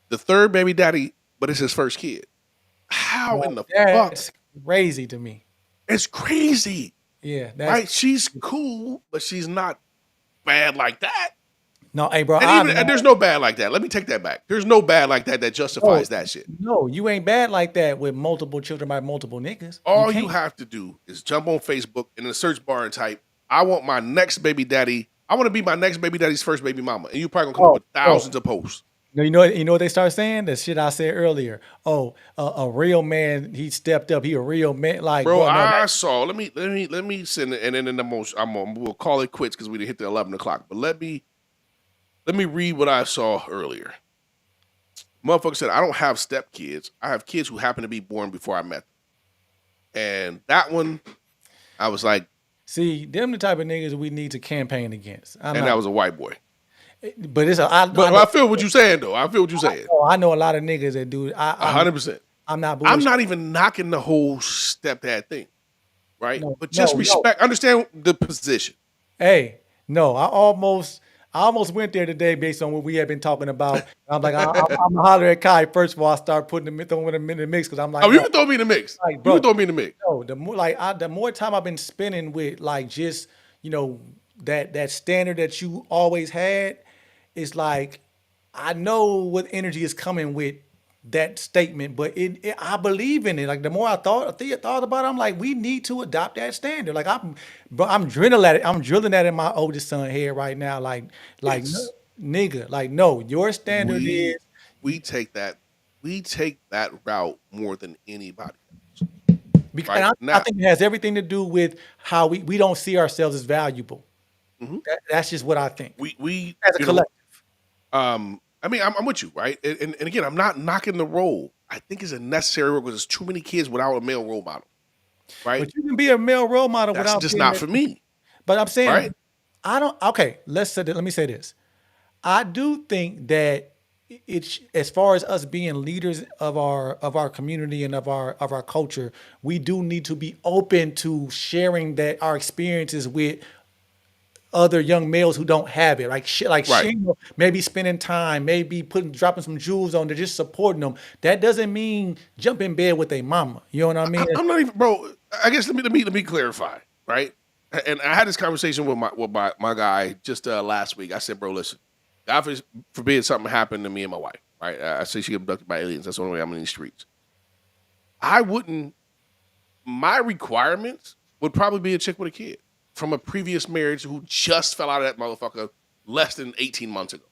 the third baby daddy, but it's his first kid. How in the fuck? That's crazy to me. It's crazy, Yeah, that's right? She's cool, but she's not bad like that. no, hey, bro. And there's no bad like that. Let me take that back. There's no bad like that justifies that shit. No, you ain't bad like that with multiple children by multiple niggas. All you can't. have to do is jump on Facebook and in the search bar and type, I want my next baby daddy. I want to be my next baby daddy's first baby mama. And you probably gonna come up with thousands of posts. You know what they start saying? The shit I said earlier. Oh, a real man, he stepped up. He a real man. Like, Bro, bro, no, I saw. Let me send it, and then in the most, we'll call it quits because we didn't hit the 11 o'clock. But let me read what I saw earlier. Motherfucker said, I don't have stepkids. I have kids who happen to be born before I met them. And that one, I was like, see, them the type of niggas we need to campaign against. and that was a white boy. But it's a, I But I feel what you're saying, though. I feel what you're saying. I know a lot of niggas that do. 100%. I'm not. I'm Bullshit. not even knocking the whole stepdad thing, right? No, But just no, respect, understand the position. Hey, no, I almost went there today based on what we had been talking about. I'm like, I'm holler at Kai first before I start throwing him in the mix because I'm like, Oh, you no, can throw me in the mix. like, You bro, can throw me in the mix. no, the more time I've been spending with like just that standard that you always had, it's like I know what energy is coming with that statement, but I believe in it. Like the more I thought about it, I'm like, we need to adopt that standard. Like I'm drilling at it. I'm drilling that in my oldest son head right now. Like Yes. nigga, like no, your standard We is we take that route more than anybody, because and right? I Now, think it has everything to do with how we don't see ourselves as valuable. mhm, That's just what I think we as a collective. I mean, I'm with you, right? And again, I'm not knocking the role. I think it's a necessary role because there's too many kids without a male role model, right? But you can be a male role model That's without just being not that. for me, But I'm right? saying I don't. Okay, let me say this. I do think that it's as far as us being leaders of our community and of our culture, we do need to be open to sharing that our experiences with other young males who don't have it, like shit, like Right. sharing, maybe spending time, maybe dropping some jewels on, to just supporting them. That doesn't mean jump in bed with a mama. You know what I mean? I'm not even, bro. I guess let me clarify, right? And I had this conversation with my guy just last week. I said, bro, listen, God forbid something happened to me and my wife, right? I say she got abducted by aliens. That's the only way I'm in these streets. I wouldn't. My requirements would probably be a chick with a kid from a previous marriage who just fell out of that motherfucker less than 18 months ago.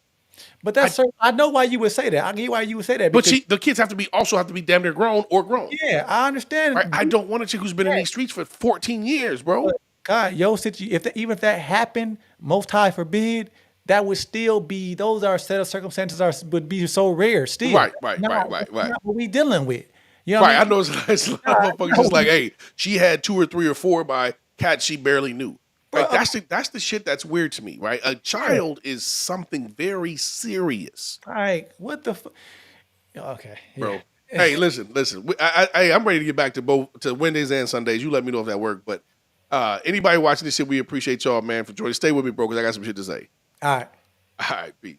But I know why you would say that. I get why you would say that But because the kids also have to be damn near grown or grown, yeah, I right? understand. I don't want a chick who's been in these streets for 14 years, bro. But God, even if that happened, most high forbid, that would still be those are set of circumstances would be so rare still. Right, right, right, right, That's right. not what we dealing with. You know what Right, I I mean? know it's a lot of God, motherfuckers no, just like, hey, she had 2 or 3 or 4 by cats she barely knew. bro, Right, that's the shit that's weird to me, right? A yeah. child is something very serious, Like what the okay, yeah. bro. Hey, listen. I'm ready to get back to Wednesdays and Sundays. You let me know if that worked. But anybody watching this shit, we appreciate y'all, man, for joining. Stay with me, bro, because I got some shit to say. All right. All right, peace.